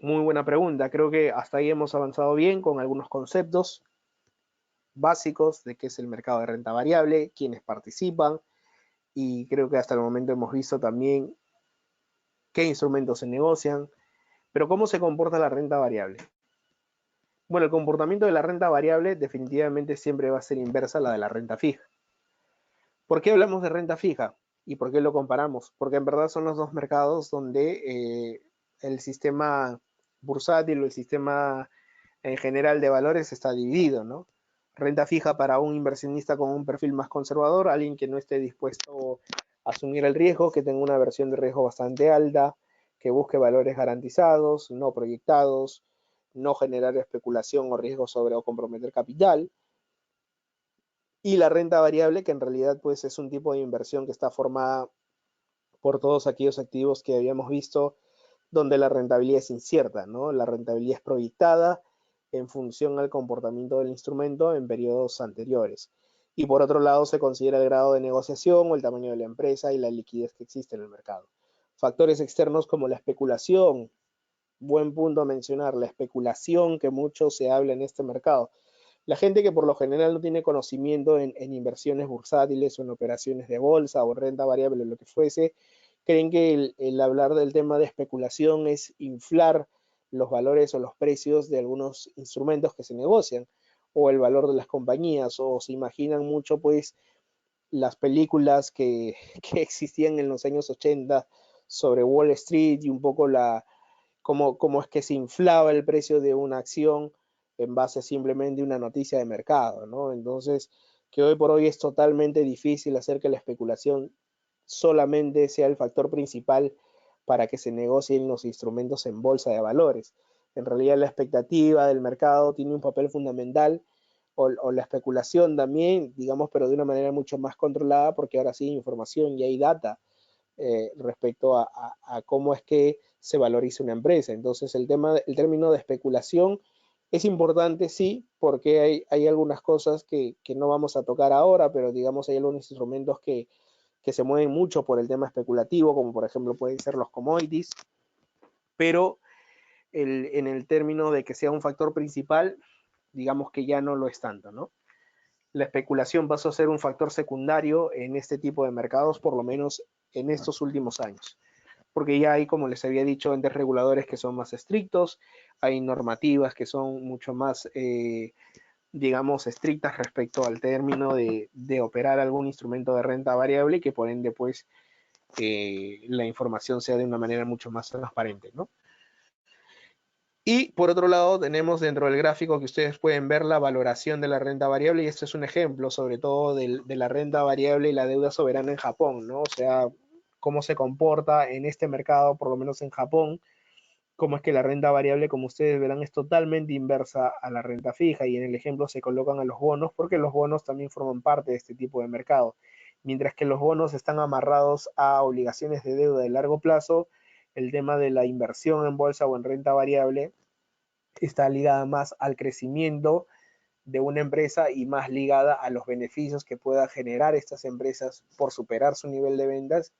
Muy buena pregunta. Creo que hasta ahí hemos avanzado bien con algunos conceptos básicos de qué es el mercado de renta variable, quiénes participan, y creo que hasta el momento hemos visto también qué instrumentos se negocian. Pero ¿cómo se comporta la renta variable? Bueno, el comportamiento de la renta variable definitivamente siempre va a ser inversa a la de la renta fija. ¿Por qué hablamos de renta fija? ¿Y por qué lo comparamos? Porque en verdad son los dos mercados donde el sistema bursátil o el sistema en general de valores está dividido, ¿no? Renta fija para un inversionista con un perfil más conservador, alguien que no esté dispuesto a asumir el riesgo, que tenga una versión de riesgo bastante alta, que busque valores garantizados, no proyectados, no generar especulación o riesgo sobre o comprometer capital. Y la renta variable, que en realidad pues es un tipo de inversión que está formada por todos aquellos activos que habíamos visto donde la rentabilidad es incierta, ¿no? La rentabilidad es proyectada en función al comportamiento del instrumento en periodos anteriores. Y por otro lado se considera el grado de negociación o el tamaño de la empresa y la liquidez que existe en el mercado. Factores externos como la especulación, buen punto a mencionar, la especulación que mucho se habla en este mercado. La gente que por lo general no tiene conocimiento en inversiones bursátiles o en operaciones de bolsa o renta variable o lo que fuese, creen que el hablar del tema de especulación es inflar los valores o los precios de algunos instrumentos que se negocian o el valor de las compañías, o se imaginan mucho pues las películas que existían en los años 80 sobre Wall Street y un poco cómo es que se inflaba el precio de una acción en base a simplemente una noticia de mercado, ¿no? Entonces, que hoy por hoy es totalmente difícil hacer que la especulación solamente sea el factor principal para que se negocien los instrumentos en bolsa de valores. En realidad la expectativa del mercado tiene un papel fundamental, o la especulación también, digamos, pero de una manera mucho más controlada, porque ahora sí hay información y hay data respecto a cómo es que se valoriza una empresa. Entonces, el término de especulación es importante, sí, porque hay algunas cosas que no vamos a tocar ahora, pero digamos hay algunos instrumentos que se mueven mucho por el tema especulativo, como por ejemplo pueden ser los commodities, pero en el término de que sea un factor principal, digamos que ya no lo es tanto, ¿no? La especulación pasó a ser un factor secundario en este tipo de mercados, por lo menos en estos últimos años, porque ya hay, como les había dicho, entes reguladores que son más estrictos, hay normativas que son mucho más, digamos, estrictas respecto al término de operar algún instrumento de renta variable y que por ende, pues, la información sea de una manera mucho más transparente, ¿no? Y por otro lado, tenemos dentro del gráfico que ustedes pueden ver la valoración de la renta variable, y este es un ejemplo sobre todo de la renta variable y la deuda soberana en Japón, ¿no? O sea, cómo se comporta en este mercado, por lo menos en Japón, cómo es que la renta variable, como ustedes verán, es totalmente inversa a la renta fija, y en el ejemplo se colocan a los bonos porque los bonos también forman parte de este tipo de mercado. Mientras que los bonos están amarrados a obligaciones de deuda de largo plazo, el tema de la inversión en bolsa o en renta variable está ligada más al crecimiento de una empresa y más ligada a los beneficios que pueda generar estas empresas por superar su nivel de ventas,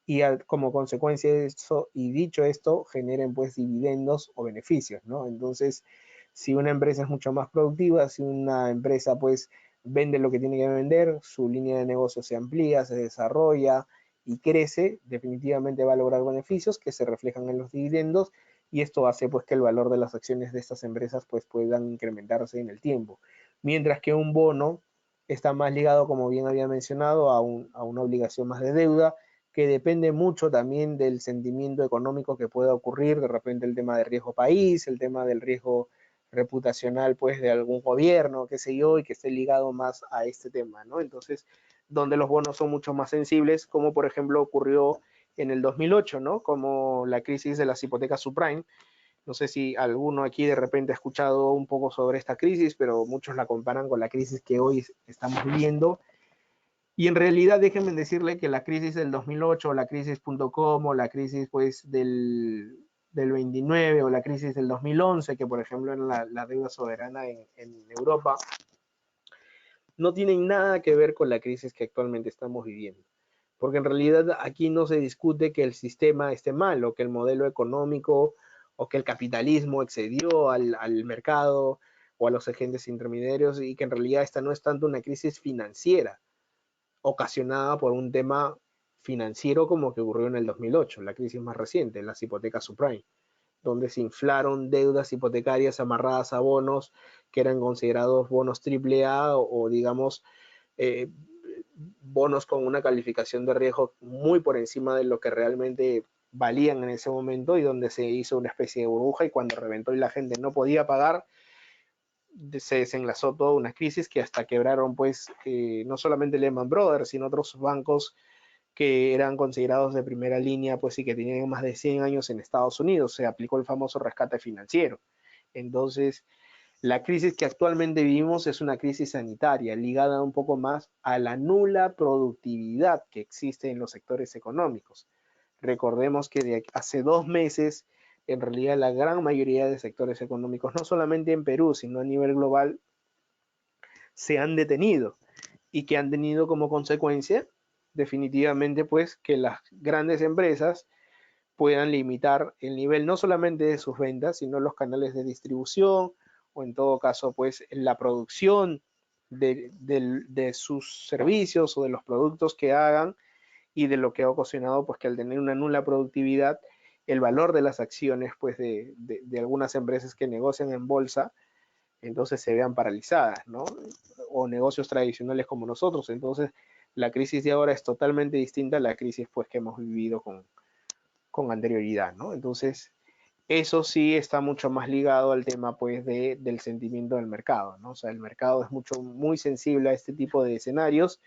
y como consecuencia de eso, y dicho esto, generen pues dividendos o beneficios, ¿no? Entonces, si una empresa es mucho más productiva, si una empresa pues vende lo que tiene que vender, su línea de negocio se amplía, se desarrolla y crece, definitivamente va a lograr beneficios que se reflejan en los dividendos, y esto hace pues que el valor de las acciones de estas empresas pues puedan incrementarse en el tiempo. Mientras que un bono está más ligado, como bien había mencionado, a una obligación más de deuda, que depende mucho también del sentimiento económico que pueda ocurrir, de repente el tema del riesgo país, el tema del riesgo reputacional pues de algún gobierno, qué sé yo, y que esté ligado más a este tema, ¿no? Entonces, donde los bonos son mucho más sensibles, como por ejemplo ocurrió en el 2008, ¿no? Como la crisis de las hipotecas subprime. No sé si alguno aquí de repente ha escuchado un poco sobre esta crisis, pero muchos la comparan con la crisis que hoy estamos viviendo. Y en realidad déjenme decirle que la crisis del 2008, la crisis.com, o la crisis pues del 29, o la crisis del 2011, que por ejemplo en la deuda soberana en Europa, no tienen nada que ver con la crisis que actualmente estamos viviendo. porque en realidad aquí no se discute que el sistema esté mal o que el modelo económico o que el capitalismo excedió al mercado o a los agentes intermediarios, y que en realidad esta no es tanto una crisis financiera ocasionada por un tema financiero como que ocurrió en el 2008, la crisis más reciente, las hipotecas subprime, donde se inflaron deudas hipotecarias amarradas a bonos que eran considerados bonos AAA o digamos eh, bonos con una calificación de riesgo muy por encima de lo que realmente valían en ese momento, y donde se hizo una especie de burbuja, y cuando reventó y la gente no podía pagar, se desenlazó toda una crisis que hasta quebraron pues no solamente Lehman Brothers, sino otros bancos que eran considerados de primera línea, pues y que tenían más de 100 años en Estados Unidos. Se aplicó el famoso rescate financiero. Entonces, la crisis que actualmente vivimos es una crisis sanitaria, ligada un poco más a la nula productividad que existe en los sectores económicos. Recordemos que de hace 2 meses, en realidad la gran mayoría de sectores económicos, no solamente en Perú, sino a nivel global, se han detenido, y que han tenido como consecuencia definitivamente pues que las grandes empresas puedan limitar el nivel no solamente de sus ventas, sino los canales de distribución, o en todo caso pues la producción de sus servicios o de los productos que hagan, y de lo que ha ocasionado pues que al tener una nula productividad, el valor de las acciones pues de algunas empresas que negocian en bolsa, entonces se vean paralizadas, ¿no? O negocios tradicionales como nosotros. Entonces, la crisis de ahora es totalmente distinta a la crisis pues que hemos vivido con anterioridad, ¿no? Entonces, eso sí está mucho más ligado al tema pues del sentimiento del mercado, ¿no? O sea, el mercado es muy sensible a este tipo de escenarios,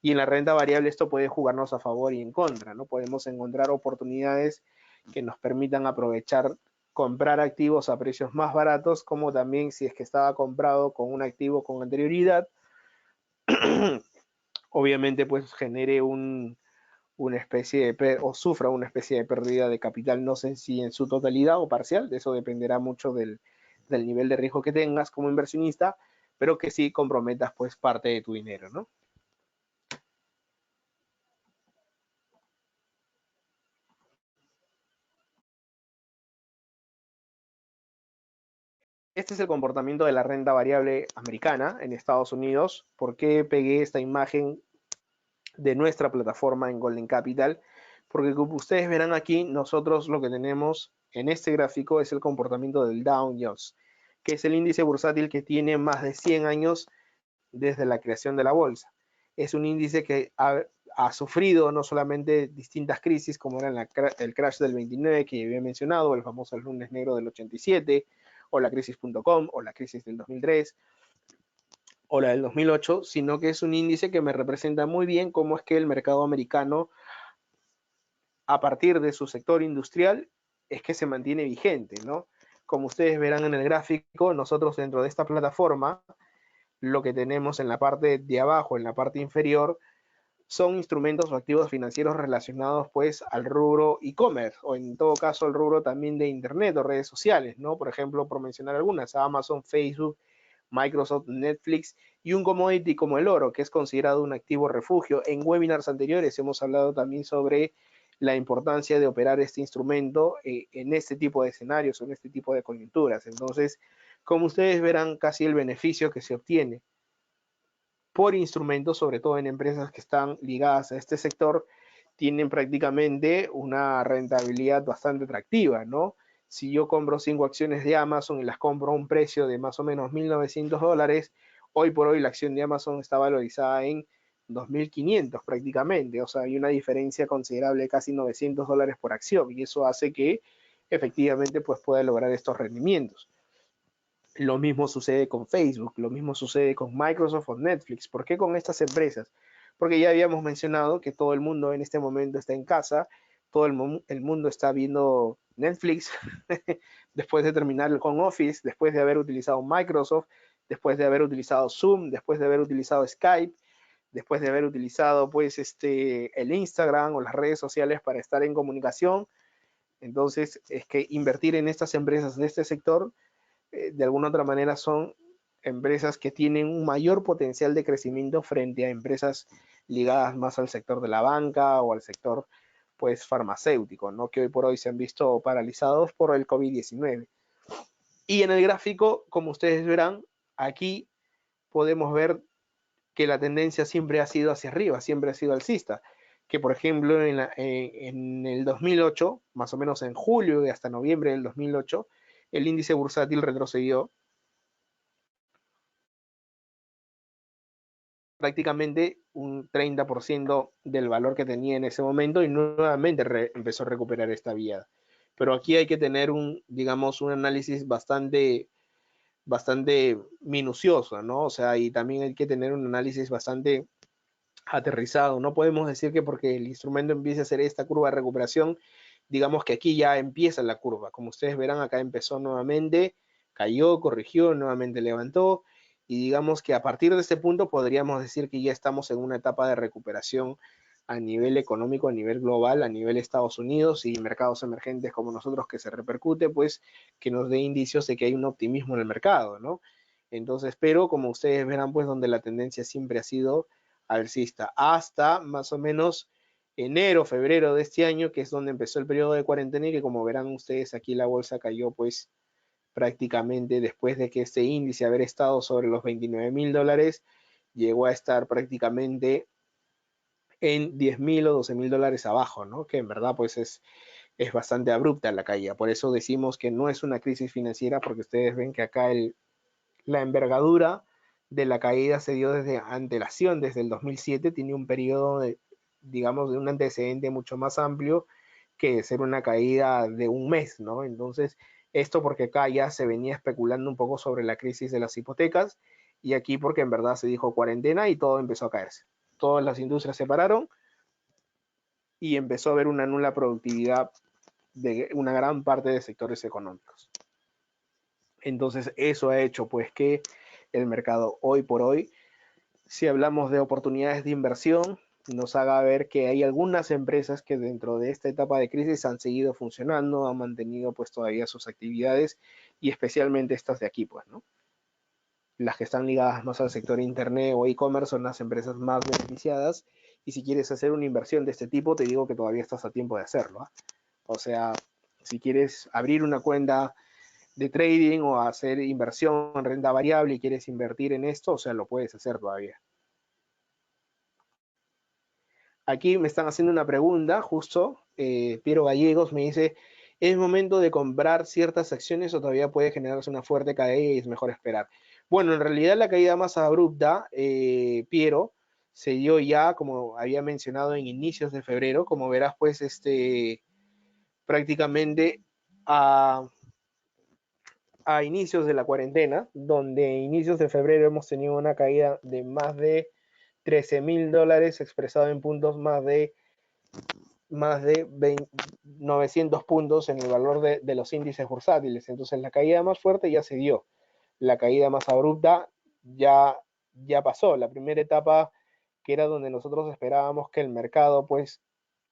y en la renta variable esto puede jugarnos a favor y en contra, ¿no? Podemos encontrar oportunidades que nos permitan aprovechar, comprar activos a precios más baratos, como también si es que estaba comprado con un activo con anterioridad, obviamente pues genere una especie o sufra una especie de pérdida de capital, no sé si en su totalidad o parcial, de eso dependerá mucho del nivel de riesgo que tengas como inversionista, pero que sí comprometas pues parte de tu dinero, ¿no? Este es el comportamiento de la renta variable americana en Estados Unidos. ¿Por qué pegué esta imagen de nuestra plataforma en Golden Capital? Porque como ustedes verán aquí, nosotros lo que tenemos en este gráfico es el comportamiento del Dow Jones, que es el índice bursátil que tiene más de 100 años desde la creación de la bolsa. Es un índice que ha sufrido no solamente distintas crisis, como era el crash del 29 que ya había mencionado, el famoso lunes negro del 87, o la crisis.com, o la crisis del 2003, o la del 2008, sino que es un índice que me representa muy bien cómo es que el mercado americano, a partir de su sector industrial, es que se mantiene vigente, ¿no? Como ustedes verán en el gráfico, nosotros dentro de esta plataforma, lo que tenemos en la parte de abajo, en la parte inferior, son instrumentos o activos financieros relacionados pues al rubro e-commerce, o en todo caso el rubro también de internet o redes sociales, ¿no? Por ejemplo, por mencionar algunas, Amazon, Facebook, Microsoft, Netflix, y un commodity como el oro, que es considerado un activo refugio. En webinars anteriores hemos hablado también sobre la importancia de operar este instrumento en este tipo de escenarios o en este tipo de coyunturas. Entonces, como ustedes verán, casi el beneficio que se obtiene por instrumentos, sobre todo en empresas que están ligadas a este sector, tienen prácticamente una rentabilidad bastante atractiva, ¿no? Si yo compro 5 acciones de Amazon y las compro a un precio de más o menos $1.900, hoy por hoy la acción de Amazon está valorizada en 2.500 prácticamente, o sea, hay una diferencia considerable de casi $900 por acción, y eso hace que efectivamente pues pueda lograr estos rendimientos. Lo mismo sucede con Facebook, lo mismo sucede con Microsoft o Netflix. ¿Por qué con estas empresas? Porque ya habíamos mencionado que todo el mundo en este momento está en casa, todo el mundo está viendo Netflix después de terminar el home office, después de haber utilizado Microsoft, después de haber utilizado Zoom, después de haber utilizado Skype, después de haber utilizado pues el Instagram o las redes sociales para estar en comunicación. Entonces es que invertir en estas empresas de este sector de alguna otra manera son empresas que tienen un mayor potencial de crecimiento frente a empresas ligadas más al sector de la banca o al sector pues farmacéutico, ¿no? Que hoy por hoy se han visto paralizados por el COVID-19. Y en el gráfico, como ustedes verán, aquí podemos ver que la tendencia siempre ha sido hacia arriba, siempre ha sido alcista. Que por ejemplo en el 2008, más o menos en julio y hasta noviembre del 2008, el índice bursátil retrocedió prácticamente un 30% del valor que tenía en ese momento y nuevamente empezó a recuperar esta vía. Pero aquí hay que tener digamos, un análisis bastante minucioso, ¿no? O sea, y también hay que tener un análisis bastante aterrizado. No podemos decir que porque el instrumento empiece a hacer esta curva de recuperación, digamos que aquí ya empieza la curva. Como ustedes verán, acá empezó nuevamente, cayó, corrigió, nuevamente levantó, y digamos que a partir de este punto podríamos decir que ya estamos en una etapa de recuperación a nivel económico, a nivel global, a nivel Estados Unidos y mercados emergentes como nosotros, que se repercute, pues que nos dé indicios de que hay un optimismo en el mercado, ¿no? Entonces, pero como ustedes verán, pues donde la tendencia siempre ha sido alcista, hasta más o menos enero, febrero de este año, que es donde empezó el periodo de cuarentena y que como verán ustedes aquí la bolsa cayó pues prácticamente después de que este índice haber estado sobre los 29.000 dólares, llegó a estar prácticamente en 10.000 o 12.000 dólares abajo, ¿no? Que en verdad pues es bastante abrupta la caída. Por eso decimos que no es una crisis financiera, porque ustedes ven que acá la envergadura de la caída se dio desde antelación, desde el 2007, tiene un periodo de, digamos, de un antecedente mucho más amplio que ser una caída de un mes, ¿no? Entonces, esto porque acá ya se venía especulando un poco sobre la crisis de las hipotecas y aquí porque en verdad se dijo cuarentena y todo empezó a caerse. Todas las industrias se pararon y empezó a haber una nula productividad de una gran parte de sectores económicos. Entonces, eso ha hecho pues que el mercado hoy por hoy, si hablamos de oportunidades de inversión, nos haga ver que hay algunas empresas que dentro de esta etapa de crisis han seguido funcionando, han mantenido pues todavía sus actividades y especialmente estas de aquí, pues, ¿no? Las que están ligadas más al sector internet o e-commerce son las empresas más beneficiadas y si quieres hacer una inversión de este tipo, te digo que todavía estás a tiempo de hacerlo, ¿eh? O sea, si quieres abrir una cuenta de trading o hacer inversión en renta variable y quieres invertir en esto, o sea, lo puedes hacer todavía. Aquí me están haciendo una pregunta, justo, Piero Gallegos me dice, ¿es momento de comprar ciertas acciones o todavía puede generarse una fuerte caída y es mejor esperar? Bueno, en realidad la caída más abrupta, Piero, se dio ya, como había mencionado, en inicios de febrero, como verás, pues, prácticamente a inicios de la cuarentena, donde a inicios de febrero hemos tenido una caída de más de 13.000 dólares, expresado en puntos más de 900 puntos en el valor de los índices bursátiles. Entonces la caída más fuerte ya se dio, la caída más abrupta ya pasó. La primera etapa, que era donde nosotros esperábamos que el mercado pues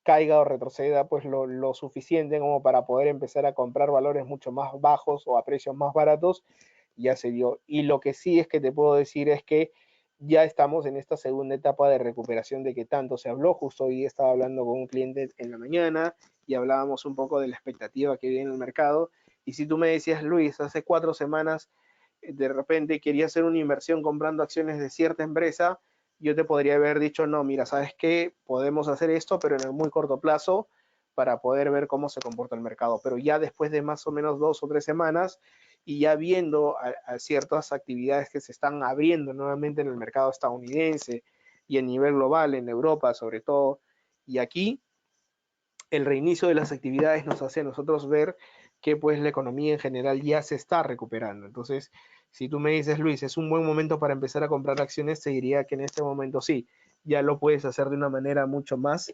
caiga o retroceda pues lo suficiente como para poder empezar a comprar valores mucho más bajos o a precios más baratos, ya se dio. Y lo que sí es que te puedo decir es que ya estamos en esta segunda etapa de recuperación de que tanto se habló. Justo hoy estaba hablando con un cliente en la mañana y hablábamos un poco de la expectativa que viene en el mercado. Y si tú me decías, Luis, hace 4 semanas de repente quería hacer una inversión comprando acciones de cierta empresa, yo te podría haber dicho, no, mira, ¿sabes qué? Podemos hacer esto, pero en el muy corto plazo para poder ver cómo se comporta el mercado. Pero ya después de más o menos 2 o 3 semanas y ya viendo a ciertas actividades que se están abriendo nuevamente en el mercado estadounidense y a nivel global, en Europa sobre todo, y aquí el reinicio de las actividades nos hace a nosotros ver que pues la economía en general ya se está recuperando. Entonces, si tú me dices, Luis, es un buen momento para empezar a comprar acciones, te diría que en este momento sí, ya lo puedes hacer de una manera mucho más,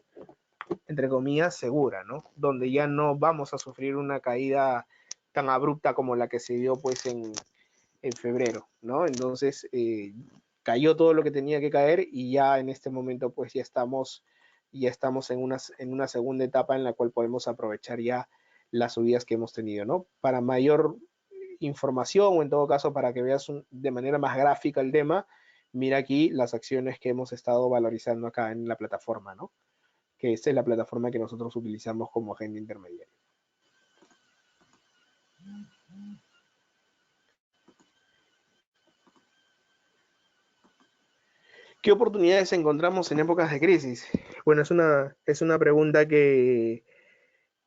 entre comillas, segura, ¿no? Donde ya no vamos a sufrir una caída tan abrupta como la que se dio pues en febrero, ¿no? Entonces, cayó todo lo que tenía que caer y ya en este momento pues ya estamos en una segunda etapa en la cual podemos aprovechar ya las subidas que hemos tenido, ¿no? Para mayor información o en todo caso para que veas de manera más gráfica el tema, mira aquí las acciones que hemos estado valorizando acá en la plataforma, ¿no? Que esta es la plataforma que nosotros utilizamos como agente intermediario. ¿Qué oportunidades encontramos en épocas de crisis? Bueno, es una pregunta que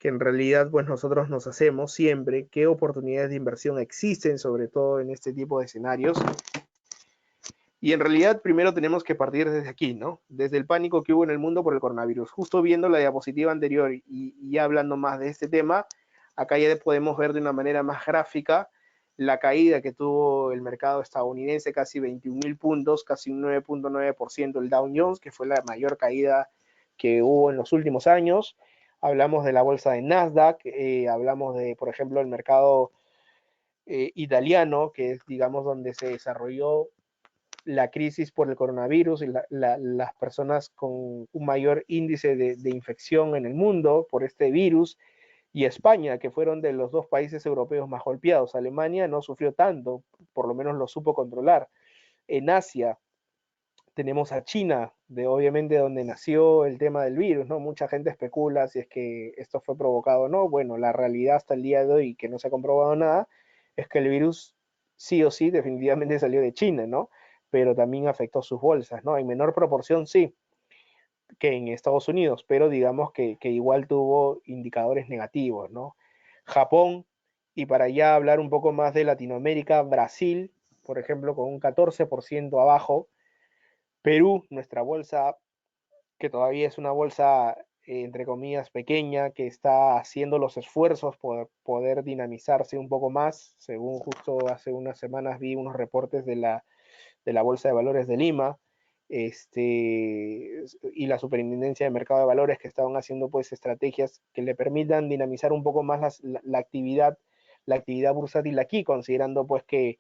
en realidad pues nosotros nos hacemos siempre. ¿Qué oportunidades de inversión existen, sobre todo en este tipo de escenarios? Y en realidad primero tenemos que partir desde aquí, ¿no? Desde el pánico que hubo en el mundo por el coronavirus. Justo viendo la diapositiva anterior y ya hablando más de este tema, acá ya podemos ver de una manera más gráfica la caída que tuvo el mercado estadounidense, casi 21.000 puntos, casi un 9.9% el Dow Jones, que fue la mayor caída que hubo en los últimos años. Hablamos de la bolsa de Nasdaq, hablamos de, por ejemplo, el mercado italiano, que es, digamos, donde se desarrolló la crisis por el coronavirus y las personas con un mayor índice de infección en el mundo por este virus, y España, que fueron de los dos países europeos más golpeados. Alemania no sufrió tanto, por lo menos lo supo controlar. En Asia tenemos a China, de obviamente donde nació el tema del virus, ¿no? Mucha gente especula si es que esto fue provocado o no. Bueno, la realidad hasta el día de hoy, que no se ha comprobado nada, es que el virus sí o sí definitivamente salió de China, ¿no? Pero también afectó sus bolsas, ¿no? En menor proporción sí que en Estados Unidos, pero digamos que igual tuvo indicadores negativos, ¿no? Japón, y para ya hablar un poco más de Latinoamérica, Brasil, por ejemplo, con un 14% abajo. Perú, nuestra bolsa, que todavía es una bolsa, entre comillas, pequeña, que está haciendo los esfuerzos por poder dinamizarse un poco más. Según justo hace unas semanas vi unos reportes de la Bolsa de Valores de Lima, y la Superintendencia de Mercado de Valores, que estaban haciendo pues estrategias que le permitan dinamizar un poco más la actividad bursátil aquí, considerando pues que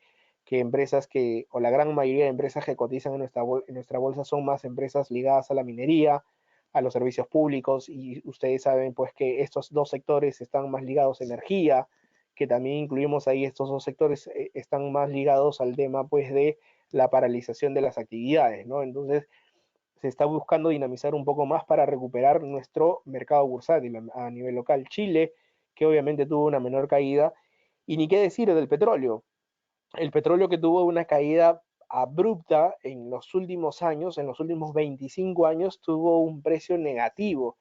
empresas o la gran mayoría de empresas que cotizan en nuestra bolsa son más empresas ligadas a la minería, a los servicios públicos, y ustedes saben pues que estos dos sectores están más ligados a energía, que también incluimos ahí estos dos sectores, están más ligados al tema pues de la paralización de las actividades, ¿no? Entonces se está buscando dinamizar un poco más para recuperar nuestro mercado bursátil a nivel local. Chile, que obviamente tuvo una menor caída, y ni qué decir del petróleo. El petróleo que tuvo una caída abrupta en los últimos años, en los últimos 25 años, tuvo un precio negativo.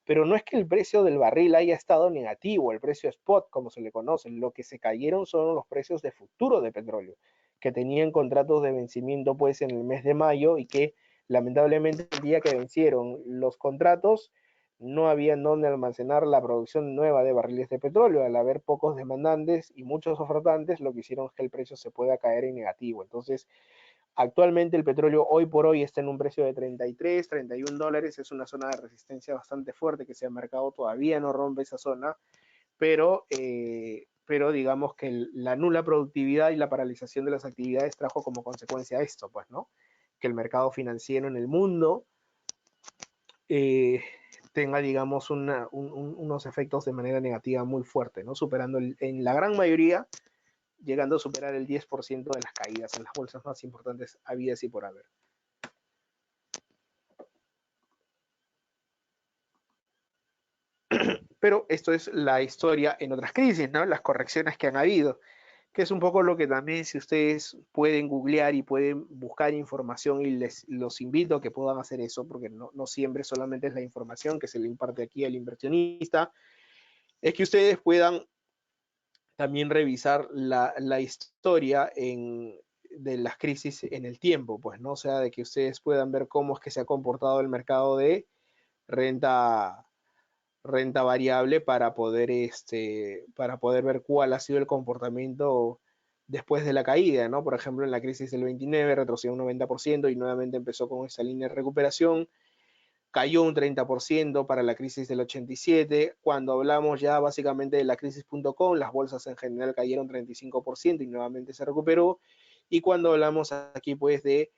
Pero no es que el precio del barril haya estado negativo, el precio spot, como se le conoce. Lo que se cayeron son los precios de futuro de petróleo, que tenían contratos de vencimiento pues en el mes de mayo, y que lamentablemente el día que vencieron los contratos no había dónde almacenar la producción nueva de barriles de petróleo. Al haber pocos demandantes y muchos ofertantes, lo que hicieron es que el precio se pueda caer en negativo. Entonces, actualmente el petróleo hoy por hoy está en un precio de 33, 31 dólares. Es una zona de resistencia bastante fuerte que se ha marcado, todavía no rompe esa zona, pero digamos que la nula productividad y la paralización de las actividades trajo como consecuencia esto, pues, ¿no? Que el mercado financiero en el mundo eh, tenga, digamos, unos efectos de manera negativa muy fuerte, ¿no? Superando en la gran mayoría, llegando a superar el 10% de las caídas en las bolsas más importantes habidas y por haber. Pero esto es la historia en otras crisis, ¿no? Las correcciones que han habido, que es un poco lo que también, si ustedes pueden googlear y pueden buscar información, y los invito a que puedan hacer eso, porque no siempre solamente es la información que se le imparte aquí al inversionista, es que ustedes puedan también revisar la historia de las crisis en el tiempo, pues, ¿no? O sea, de que ustedes puedan ver cómo es que se ha comportado el mercado de renta, renta variable, para poder ver cuál ha sido el comportamiento después de la caída, ¿no? Por ejemplo, en la crisis del 29 retrocedió un 90% y nuevamente empezó con esa línea de recuperación. Cayó un 30% para la crisis del 87. Cuando hablamos ya básicamente de la crisis.com, las bolsas en general cayeron 35% y nuevamente se recuperó. Y cuando hablamos aquí pues de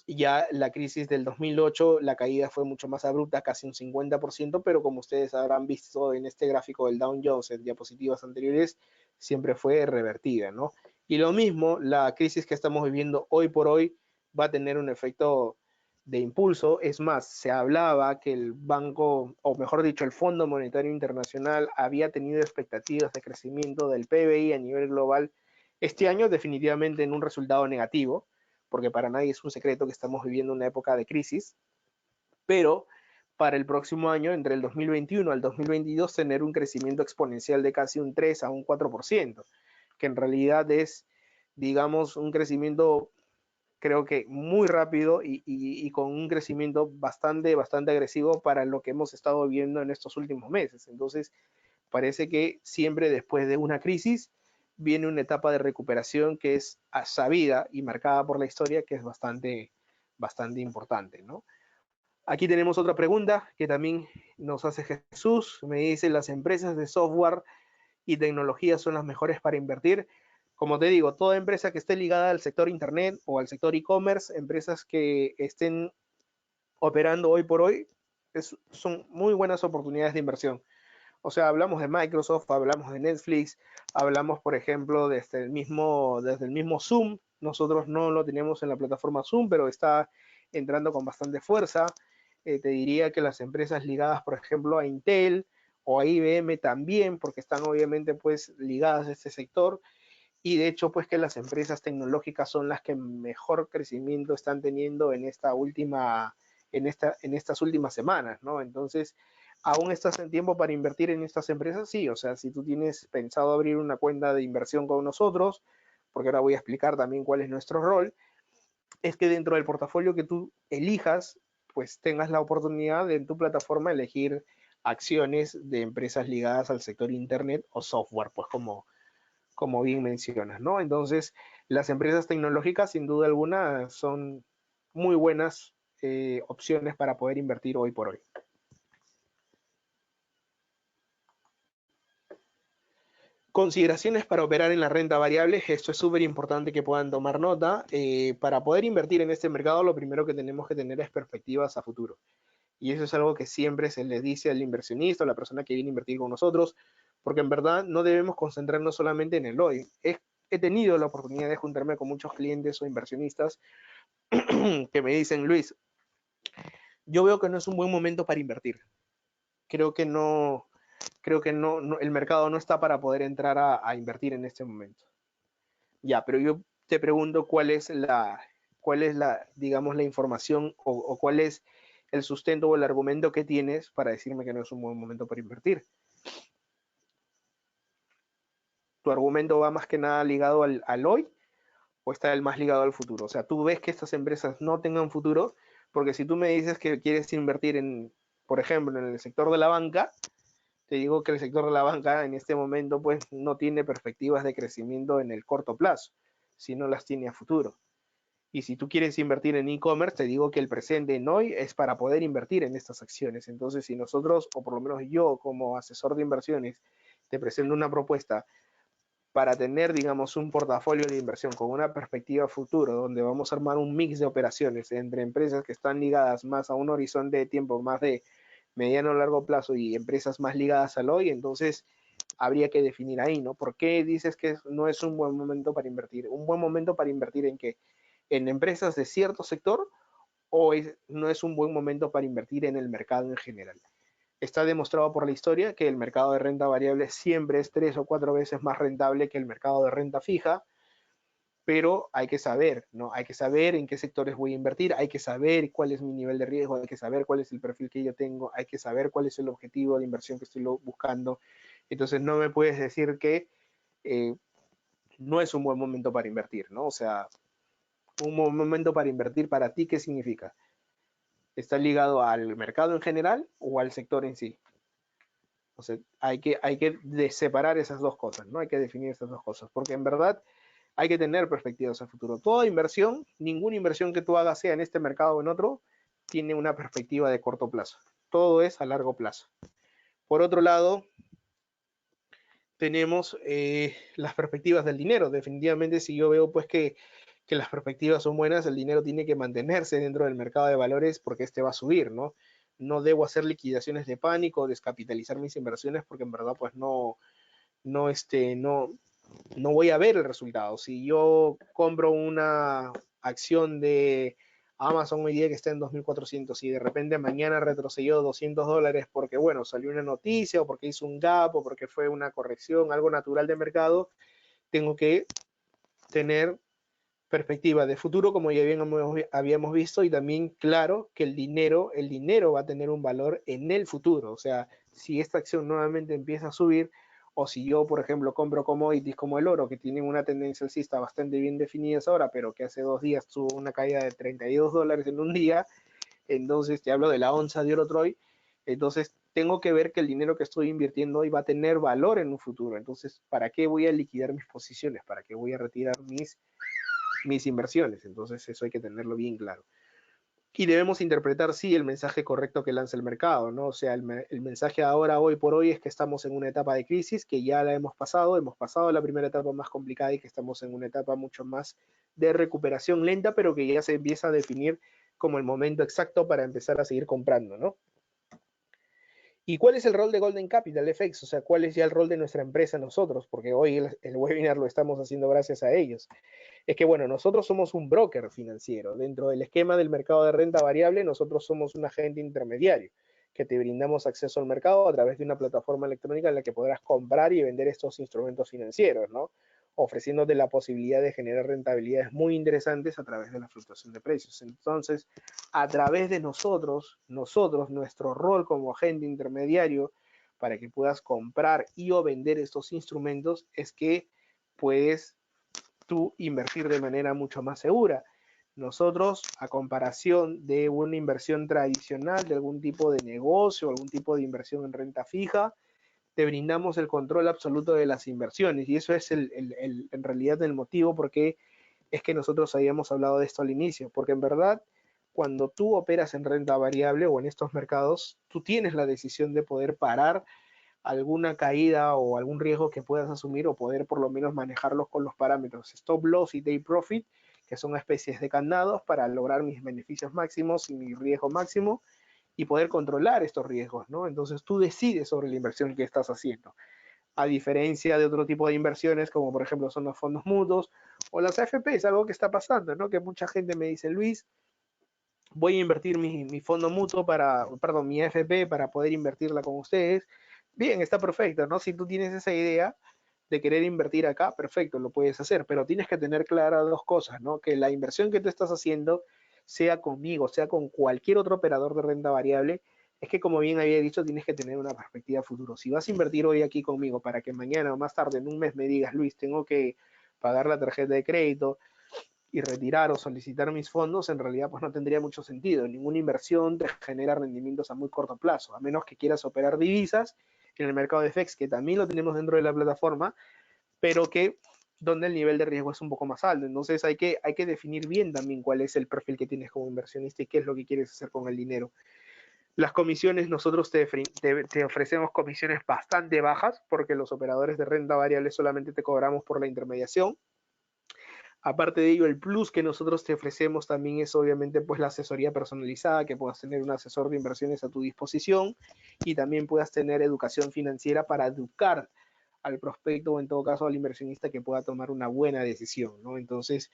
ya la crisis del 2008, la caída fue mucho más abrupta, casi un 50%, pero como ustedes habrán visto en este gráfico del Dow Jones en diapositivas anteriores, siempre fue revertida, ¿no? Y lo mismo, la crisis que estamos viviendo hoy por hoy va a tener un efecto de impulso. Es más, se hablaba que el banco, o mejor dicho, el Fondo Monetario Internacional había tenido expectativas de crecimiento del PBI a nivel global este año, definitivamente en un resultado negativo, porque para nadie es un secreto que estamos viviendo una época de crisis, pero para el próximo año, entre el 2021 al 2022, tener un crecimiento exponencial de casi un 3 a un 4%, que en realidad es, digamos, un crecimiento creo que muy rápido y con un crecimiento bastante agresivo para lo que hemos estado viendo en estos últimos meses. Entonces, parece que siempre después de una crisis viene una etapa de recuperación que es sabida y marcada por la historia, que es bastante importante, ¿no? Aquí tenemos otra pregunta que también nos hace Jesús. Me dice, ¿las empresas de software y tecnología son las mejores para invertir? Como te digo, toda empresa que esté ligada al sector Internet o al sector e-commerce, empresas que estén operando hoy por hoy, son muy buenas oportunidades de inversión. O sea, hablamos de Microsoft, hablamos de Netflix, hablamos, por ejemplo, desde el mismo Zoom. Nosotros no lo tenemos en la plataforma Zoom, pero está entrando con bastante fuerza. Te diría que las empresas ligadas, por ejemplo, a Intel o a IBM también, porque están obviamente pues ligadas a este sector. Y de hecho, pues que las empresas tecnológicas son las que mejor crecimiento están teniendo en estas últimas semanas, ¿no? Entonces, ¿aún estás en tiempo para invertir en estas empresas? Sí, o sea, si tú tienes pensado abrir una cuenta de inversión con nosotros, porque ahora voy a explicar también cuál es nuestro rol, es que dentro del portafolio que tú elijas, pues tengas la oportunidad de en tu plataforma elegir acciones de empresas ligadas al sector Internet o software, pues como bien mencionas, ¿no? Entonces, las empresas tecnológicas, sin duda alguna, son muy buenas opciones para poder invertir hoy por hoy. Consideraciones para operar en la renta variable, esto es súper importante que puedan tomar nota. Para poder invertir en este mercado, lo primero que tenemos que tener es perspectivas a futuro. Y eso es algo que siempre se le dice al inversionista o a la persona que viene a invertir con nosotros, porque en verdad no debemos concentrarnos solamente en el hoy. He tenido la oportunidad de juntarme con muchos clientes o inversionistas que me dicen, Luis, yo veo que no es un buen momento para invertir. Creo que no, el mercado no está para poder entrar a invertir en este momento. Ya, pero yo te pregunto digamos, la información o cuál es el sustento o el argumento que tienes para decirme que no es un buen momento para invertir. ¿Tu argumento va más que nada ligado al hoy o está el más ligado al futuro? O sea, tú ves que estas empresas no tengan futuro, porque si tú me dices que quieres invertir en, por ejemplo, en el sector de la banca, te digo que el sector de la banca en este momento pues no tiene perspectivas de crecimiento en el corto plazo, sino las tiene a futuro. Y si tú quieres invertir en e-commerce, te digo que el presente en hoy es para poder invertir en estas acciones. Entonces, si nosotros, o por lo menos yo como asesor de inversiones, te presento una propuesta para tener, digamos, un portafolio de inversión con una perspectiva futuro, donde vamos a armar un mix de operaciones entre empresas que están ligadas más a un horizonte de tiempo más de mediano o largo plazo y empresas más ligadas al hoy, entonces habría que definir ahí, ¿no? ¿Por qué dices que no es un buen momento para invertir? ¿Un buen momento para invertir en qué? ¿En empresas de cierto sector o no es un buen momento para invertir en el mercado en general? Está demostrado por la historia que el mercado de renta variable siempre es 3 o 4 veces más rentable que el mercado de renta fija, pero hay que saber, ¿no? Hay que saber en qué sectores voy a invertir, hay que saber cuál es mi nivel de riesgo, hay que saber cuál es el perfil que yo tengo, hay que saber cuál es el objetivo de inversión que estoy buscando. Entonces no me puedes decir que no es un buen momento para invertir, ¿no? O sea, un buen momento para invertir para ti, ¿qué significa? ¿Está ligado al mercado en general o al sector en sí? O sea, hay que separar esas dos cosas, ¿no? Hay que definir esas dos cosas, porque en verdad hay que tener perspectivas a futuro. Toda inversión, ninguna inversión que tú hagas, sea en este mercado o en otro, tiene una perspectiva de corto plazo. Todo es a largo plazo. Por otro lado, tenemos las perspectivas del dinero. Definitivamente, si yo veo pues que las perspectivas son buenas, el dinero tiene que mantenerse dentro del mercado de valores porque este va a subir, ¿no? No debo hacer liquidaciones de pánico, descapitalizar mis inversiones porque en verdad pues no voy a ver el resultado. Si yo compro acción de Amazon hoy día que está en 2.400 y de repente mañana retrocedió $200 porque, bueno, salió una noticia o porque hizo un gap o porque fue una corrección, algo natural de mercado, tengo que tener perspectiva de futuro, como ya habíamos visto, y también claro que el dinero va a tener un valor en el futuro. O sea, si esta acción nuevamente empieza a subir, o si yo, por ejemplo, compro commodities como el oro, que tienen una tendencia alcista bastante bien definida ahora, pero que hace 2 días tuvo una caída de $32 en un día, entonces te hablo de la onza de oro Troy, entonces tengo que ver que el dinero que estoy invirtiendo hoy va a tener valor en un futuro. Entonces, ¿para qué voy a liquidar mis posiciones? ¿Para qué voy a retirar mis inversiones? Entonces eso hay que tenerlo bien claro. Y debemos interpretar, sí, el mensaje correcto que lanza el mercado, ¿no? O sea, el mensaje ahora, hoy por hoy, es que estamos en una etapa de crisis, que ya la hemos pasado la primera etapa más complicada y que estamos en una etapa mucho más de recuperación lenta, pero que ya se empieza a definir como el momento exacto para empezar a seguir comprando, ¿no? ¿Y cuál es el rol de Golden Capital FX? O sea, ¿cuál es ya el rol de nuestra empresa nosotros? Porque hoy el webinar lo estamos haciendo gracias a ellos. Es que, bueno, nosotros somos un broker financiero. Dentro del esquema del mercado de renta variable, nosotros somos un agente intermediario que te brindamos acceso al mercado a través de una plataforma electrónica en la que podrás comprar y vender estos instrumentos financieros, ¿no? Ofreciéndote la posibilidad de generar rentabilidades muy interesantes a través de la fluctuación de precios. Entonces, a través de nuestro rol como agente intermediario para que puedas comprar y o vender estos instrumentos es que puedes tú invertir de manera mucho más segura. Nosotros, a comparación de una inversión tradicional, de algún tipo de negocio, algún tipo de inversión en renta fija, te brindamos el control absoluto de las inversiones. Y eso es en realidad el motivo por qué es que nosotros habíamos hablado de esto al inicio. Porque en verdad, cuando tú operas en renta variable o en estos mercados, tú tienes la decisión de poder parar alguna caída o algún riesgo que puedas asumir o poder por lo menos manejarlos con los parámetros stop loss y take profit, que son especies de candados para lograr mis beneficios máximos y mi riesgo máximo y poder controlar estos riesgos, ¿no? Entonces tú decides sobre la inversión que estás haciendo. A diferencia de otro tipo de inversiones, como por ejemplo son los fondos mutuos o las AFP, es algo que está pasando, ¿no? Que mucha gente me dice, Luis, voy a invertir mi fondo mutuo perdón, mi AFP para poder invertirla con ustedes. Bien, está perfecto, ¿no? Si tú tienes esa idea de querer invertir acá, perfecto, lo puedes hacer, pero tienes que tener claras dos cosas, ¿no? Que la inversión que tú estás haciendo, sea conmigo, sea con cualquier otro operador de renta variable, es que como bien había dicho, tienes que tener una perspectiva futuro. Si vas a invertir hoy aquí conmigo para que mañana o más tarde en un mes me digas, Luis, tengo que pagar la tarjeta de crédito, y retirar o solicitar mis fondos, en realidad pues no tendría mucho sentido. Ninguna inversión te genera rendimientos a muy corto plazo, a menos que quieras operar divisas en el mercado de FX, que también lo tenemos dentro de la plataforma, pero que donde el nivel de riesgo es un poco más alto. Entonces hay que definir bien también cuál es el perfil que tienes como inversionista y qué es lo que quieres hacer con el dinero. Las comisiones, nosotros te ofrecemos comisiones bastante bajas porque los operadores de renta variable solamente te cobramos por la intermediación. Aparte de ello, el plus que nosotros te ofrecemos también es obviamente pues la asesoría personalizada, que puedas tener un asesor de inversiones a tu disposición y también puedas tener educación financiera para educar al prospecto o en todo caso al inversionista que pueda tomar una buena decisión, ¿no? Entonces,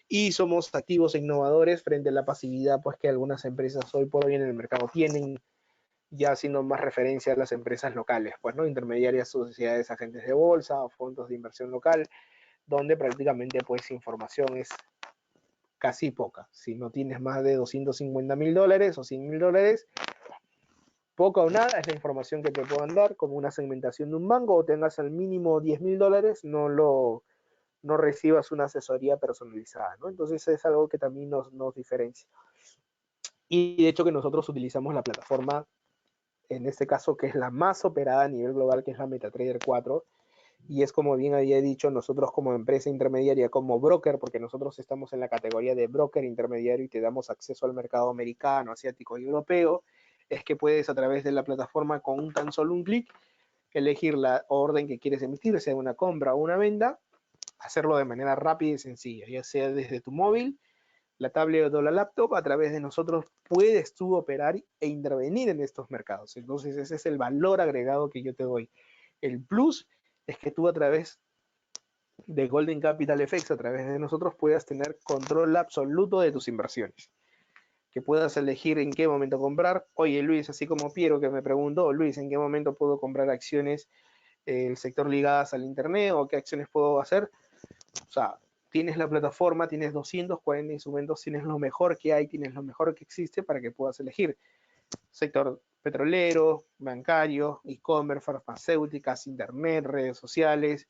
y somos activos e innovadores frente a la pasividad pues que algunas empresas hoy por hoy en el mercado tienen, ya haciendo más referencia a las empresas locales, pues, ¿no? Intermediarias, sociedades, agentes de bolsa o fondos de inversión local, donde prácticamente pues información es casi poca. Si no tienes más de $250.000 o $100.000, poca o nada es la información que te puedan dar, como una segmentación de un banco, o tengas al mínimo $10.000, no recibas una asesoría personalizada, ¿no? Entonces es algo que también nos diferencia. Y de hecho que nosotros utilizamos la plataforma, en este caso, que es la más operada a nivel global, que es la MetaTrader 4, y es como bien había dicho, nosotros como empresa intermediaria, como broker, porque nosotros estamos en la categoría de broker intermediario y te damos acceso al mercado americano, asiático y europeo, es que puedes a través de la plataforma con un tan solo un clic elegir la orden que quieres emitir, sea una compra o una venta, hacerlo de manera rápida y sencilla, ya sea desde tu móvil, la tablet o la laptop. A través de nosotros puedes tú operar e intervenir en estos mercados. Entonces ese es el valor agregado que yo te doy. El plus es que tú a través de Golden Capital FX a través de nosotros puedas tener control absoluto de tus inversiones, que puedas elegir en qué momento comprar. Oye, Luis, así como Piero que me preguntó, Luis, ¿en qué momento puedo comprar acciones el sector ligadas al internet o qué acciones puedo hacer? O sea, tienes la plataforma, tienes 240 instrumentos, tienes lo mejor que hay, tienes lo mejor que existe para que puedas elegir. Sector petrolero, bancario, e-commerce, farmacéuticas, internet, redes sociales.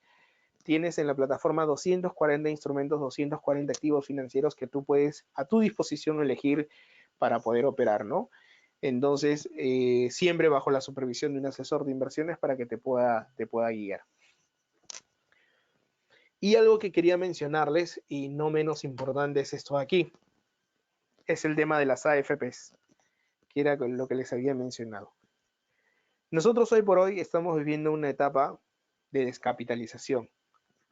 Tienes en la plataforma 240 instrumentos, 240 activos financieros que tú puedes a tu disposición elegir para poder operar, ¿no? Entonces, siempre bajo la supervisión de un asesor de inversiones para que te pueda guiar. Y algo que quería mencionarles, y no menos importante es esto de aquí, es el tema de las AFPs, que era lo que les había mencionado. Nosotros hoy por hoy estamos viviendo una etapa de descapitalización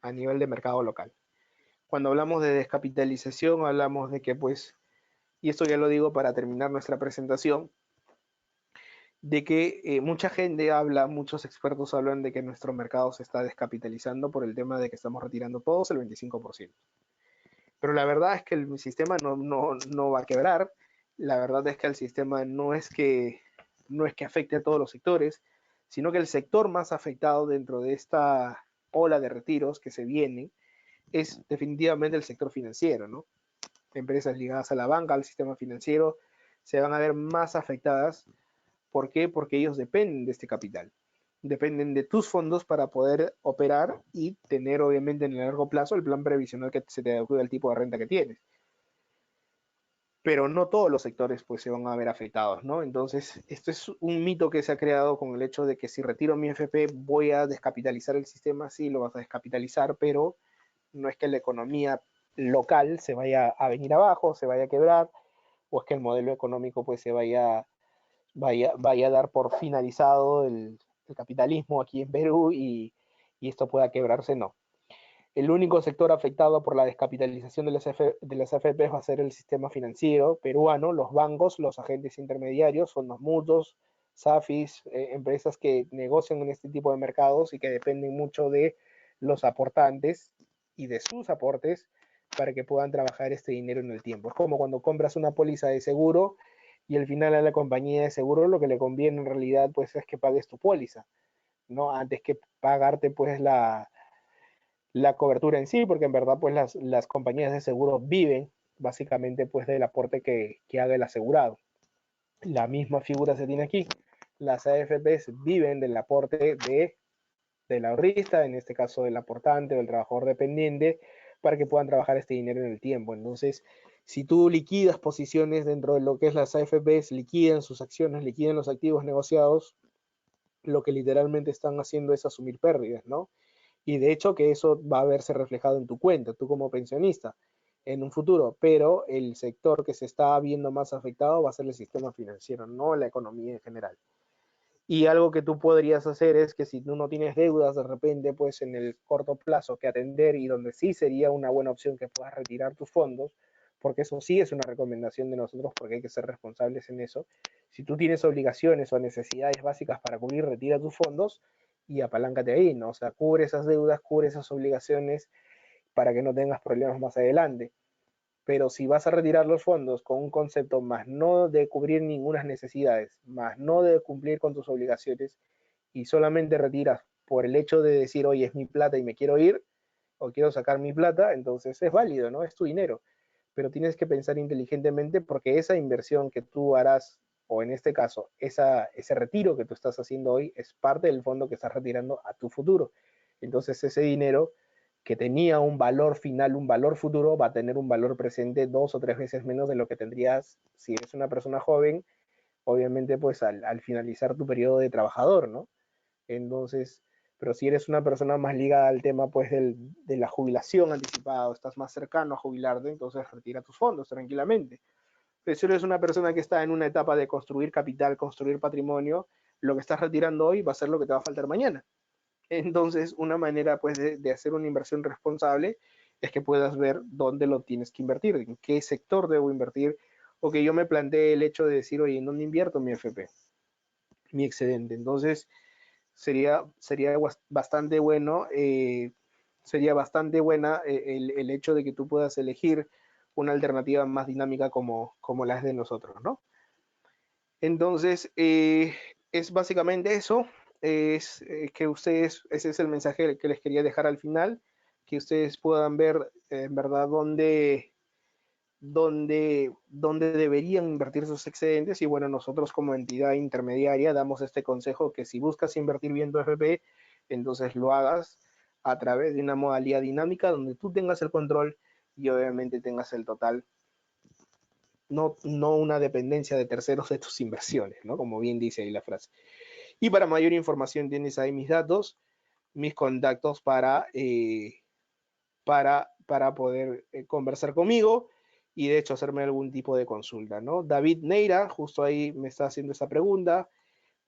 a nivel de mercado local. Cuando hablamos de descapitalización, hablamos de que, pues, y esto ya lo digo para terminar nuestra presentación, de que mucha gente habla, muchos expertos hablan de que nuestro mercado se está descapitalizando por el tema de que estamos retirando todos el 25%. Pero la verdad es que el sistema no va a quebrar, la verdad es que el sistema no es que afecte a todos los sectores, sino que el sector más afectado dentro de esta ola de retiros que se viene es definitivamente el sector financiero, ¿no? Empresas ligadas a la banca, al sistema financiero, se van a ver más afectadas. ¿Por qué? Porque ellos dependen de este capital. Dependen de tus fondos para poder operar y tener, obviamente, en el largo plazo el plan previsional que se te adecue al tipo de renta que tienes. Pero no todos los sectores pues se van a ver afectados, ¿no? Entonces, esto es un mito que se ha creado con el hecho de que si retiro mi FP voy a descapitalizar el sistema, sí, lo vas a descapitalizar, pero no es que la economía local se vaya a venir abajo, se vaya a quebrar, o es que el modelo económico pues se vaya a dar por finalizado el capitalismo aquí en Perú y esto pueda quebrarse, no. El único sector afectado por la descapitalización de las AFPs va a ser el sistema financiero peruano, los bancos, los agentes intermediarios, fondos mutuos, SAFIs, empresas que negocian en este tipo de mercados y que dependen mucho de los aportantes y de sus aportes para que puedan trabajar este dinero en el tiempo. Es como cuando compras una póliza de seguro y al final a la compañía de seguro lo que le conviene en realidad pues es que pagues tu póliza, ¿no? Antes que pagarte pues la cobertura en sí, porque en verdad pues las compañías de seguros viven básicamente pues del aporte que haga el asegurado. La misma figura se tiene aquí. Las AFPs viven del aporte del ahorrista, en este caso del aportante o del trabajador dependiente, para que puedan trabajar este dinero en el tiempo. Entonces, si tú liquidas posiciones dentro de lo que es las AFPs, liquidan sus acciones, liquidan los activos negociados, lo que literalmente están haciendo es asumir pérdidas, ¿no? Y de hecho que eso va a verse reflejado en tu cuenta, tú como pensionista, en un futuro, pero el sector que se está viendo más afectado va a ser el sistema financiero, no la economía en general. Y algo que tú podrías hacer es que si tú no tienes deudas de repente, pues en el corto plazo que atender y donde sí sería una buena opción que puedas retirar tus fondos, porque eso sí es una recomendación de nosotros porque hay que ser responsables en eso. Si tú tienes obligaciones o necesidades básicas para cubrir, retira tus fondos y apaláncate ahí, ¿no? O sea, cubre esas deudas, cubre esas obligaciones para que no tengas problemas más adelante. Pero si vas a retirar los fondos con un concepto más no de cubrir ninguna necesidades, más no de cumplir con tus obligaciones y solamente retiras por el hecho de decir, oye, es mi plata y me quiero ir o quiero sacar mi plata, entonces es válido, ¿no? Es tu dinero. Pero tienes que pensar inteligentemente porque esa inversión que tú harás, o en este caso, ese retiro que tú estás haciendo hoy, es parte del fondo que estás retirando a tu futuro. Entonces ese dinero que tenía un valor final, un valor futuro, va a tener un valor presente 2 o 3 veces menos de lo que tendrías si eres una persona joven, obviamente pues al finalizar tu periodo de trabajador, ¿no? Entonces, pero si eres una persona más ligada al tema pues de la jubilación anticipada, o estás más cercano a jubilarte, entonces retira tus fondos tranquilamente. Pero si eres una persona que está en una etapa de construir capital, construir patrimonio, lo que estás retirando hoy va a ser lo que te va a faltar mañana. Entonces, una manera pues de hacer una inversión responsable es que puedas ver dónde lo tienes que invertir, en qué sector debo invertir, o que yo me plantee el hecho de decir, oye, ¿en dónde invierto mi FP, mi excedente? Entonces, sería bastante bueno sería bastante buena el hecho de que tú puedas elegir una alternativa más dinámica como la es de nosotros, ¿no? Entonces, es básicamente eso, es que ustedes, ese es el mensaje que les quería dejar al final, que ustedes puedan ver en verdad dónde deberían invertir sus excedentes y bueno, nosotros como entidad intermediaria damos este consejo que si buscas invertir bien tu FP, entonces lo hagas a través de una modalidad dinámica donde tú tengas el control y obviamente tengas el total, no una dependencia de terceros de tus inversiones, ¿no? Como bien dice ahí la frase. Y para mayor información tienes ahí mis datos, mis contactos para poder conversar conmigo y de hecho hacerme algún tipo de consulta, ¿no? David Neira, justo ahí me está haciendo esa pregunta.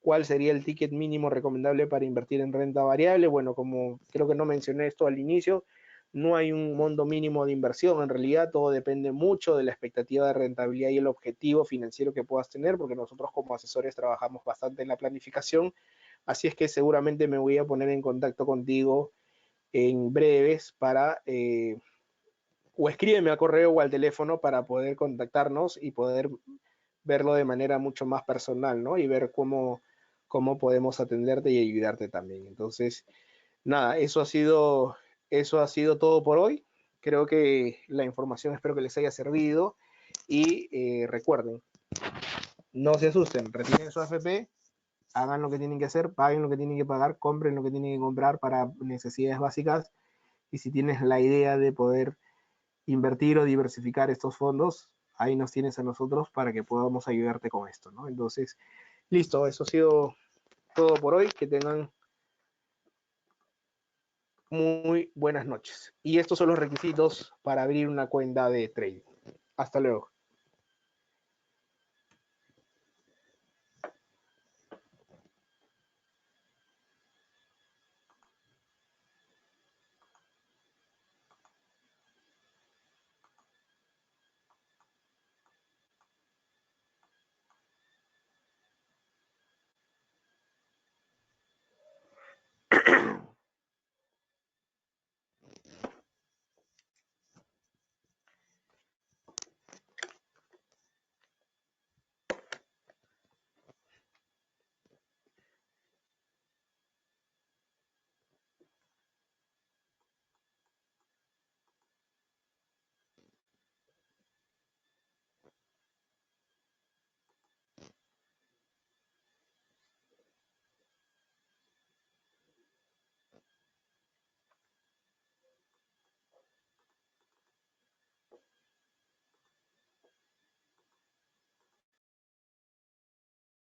¿Cuál sería el ticket mínimo recomendable para invertir en renta variable? Bueno, como creo que no mencioné esto al inicio, no hay un monto mínimo de inversión. En realidad todo depende mucho de la expectativa de rentabilidad y el objetivo financiero que puedas tener, porque nosotros como asesores trabajamos bastante en la planificación. Así es que seguramente me voy a poner en contacto contigo en breves o escríbeme al correo o al teléfono para poder contactarnos y poder verlo de manera mucho más personal, ¿no? Y ver cómo podemos atenderte y ayudarte también. Entonces, nada, eso ha sido todo por hoy. Creo que la información espero que les haya servido y recuerden, no se asusten, retiren su AFP, hagan lo que tienen que hacer, paguen lo que tienen que pagar, compren lo que tienen que comprar para necesidades básicas y si tienes la idea de poder invertir o diversificar estos fondos, ahí nos tienes a nosotros para que podamos ayudarte con esto, ¿no? Entonces, listo, eso ha sido todo por hoy. Que tengan muy buenas noches. Y estos son los requisitos para abrir una cuenta de trading. Hasta luego.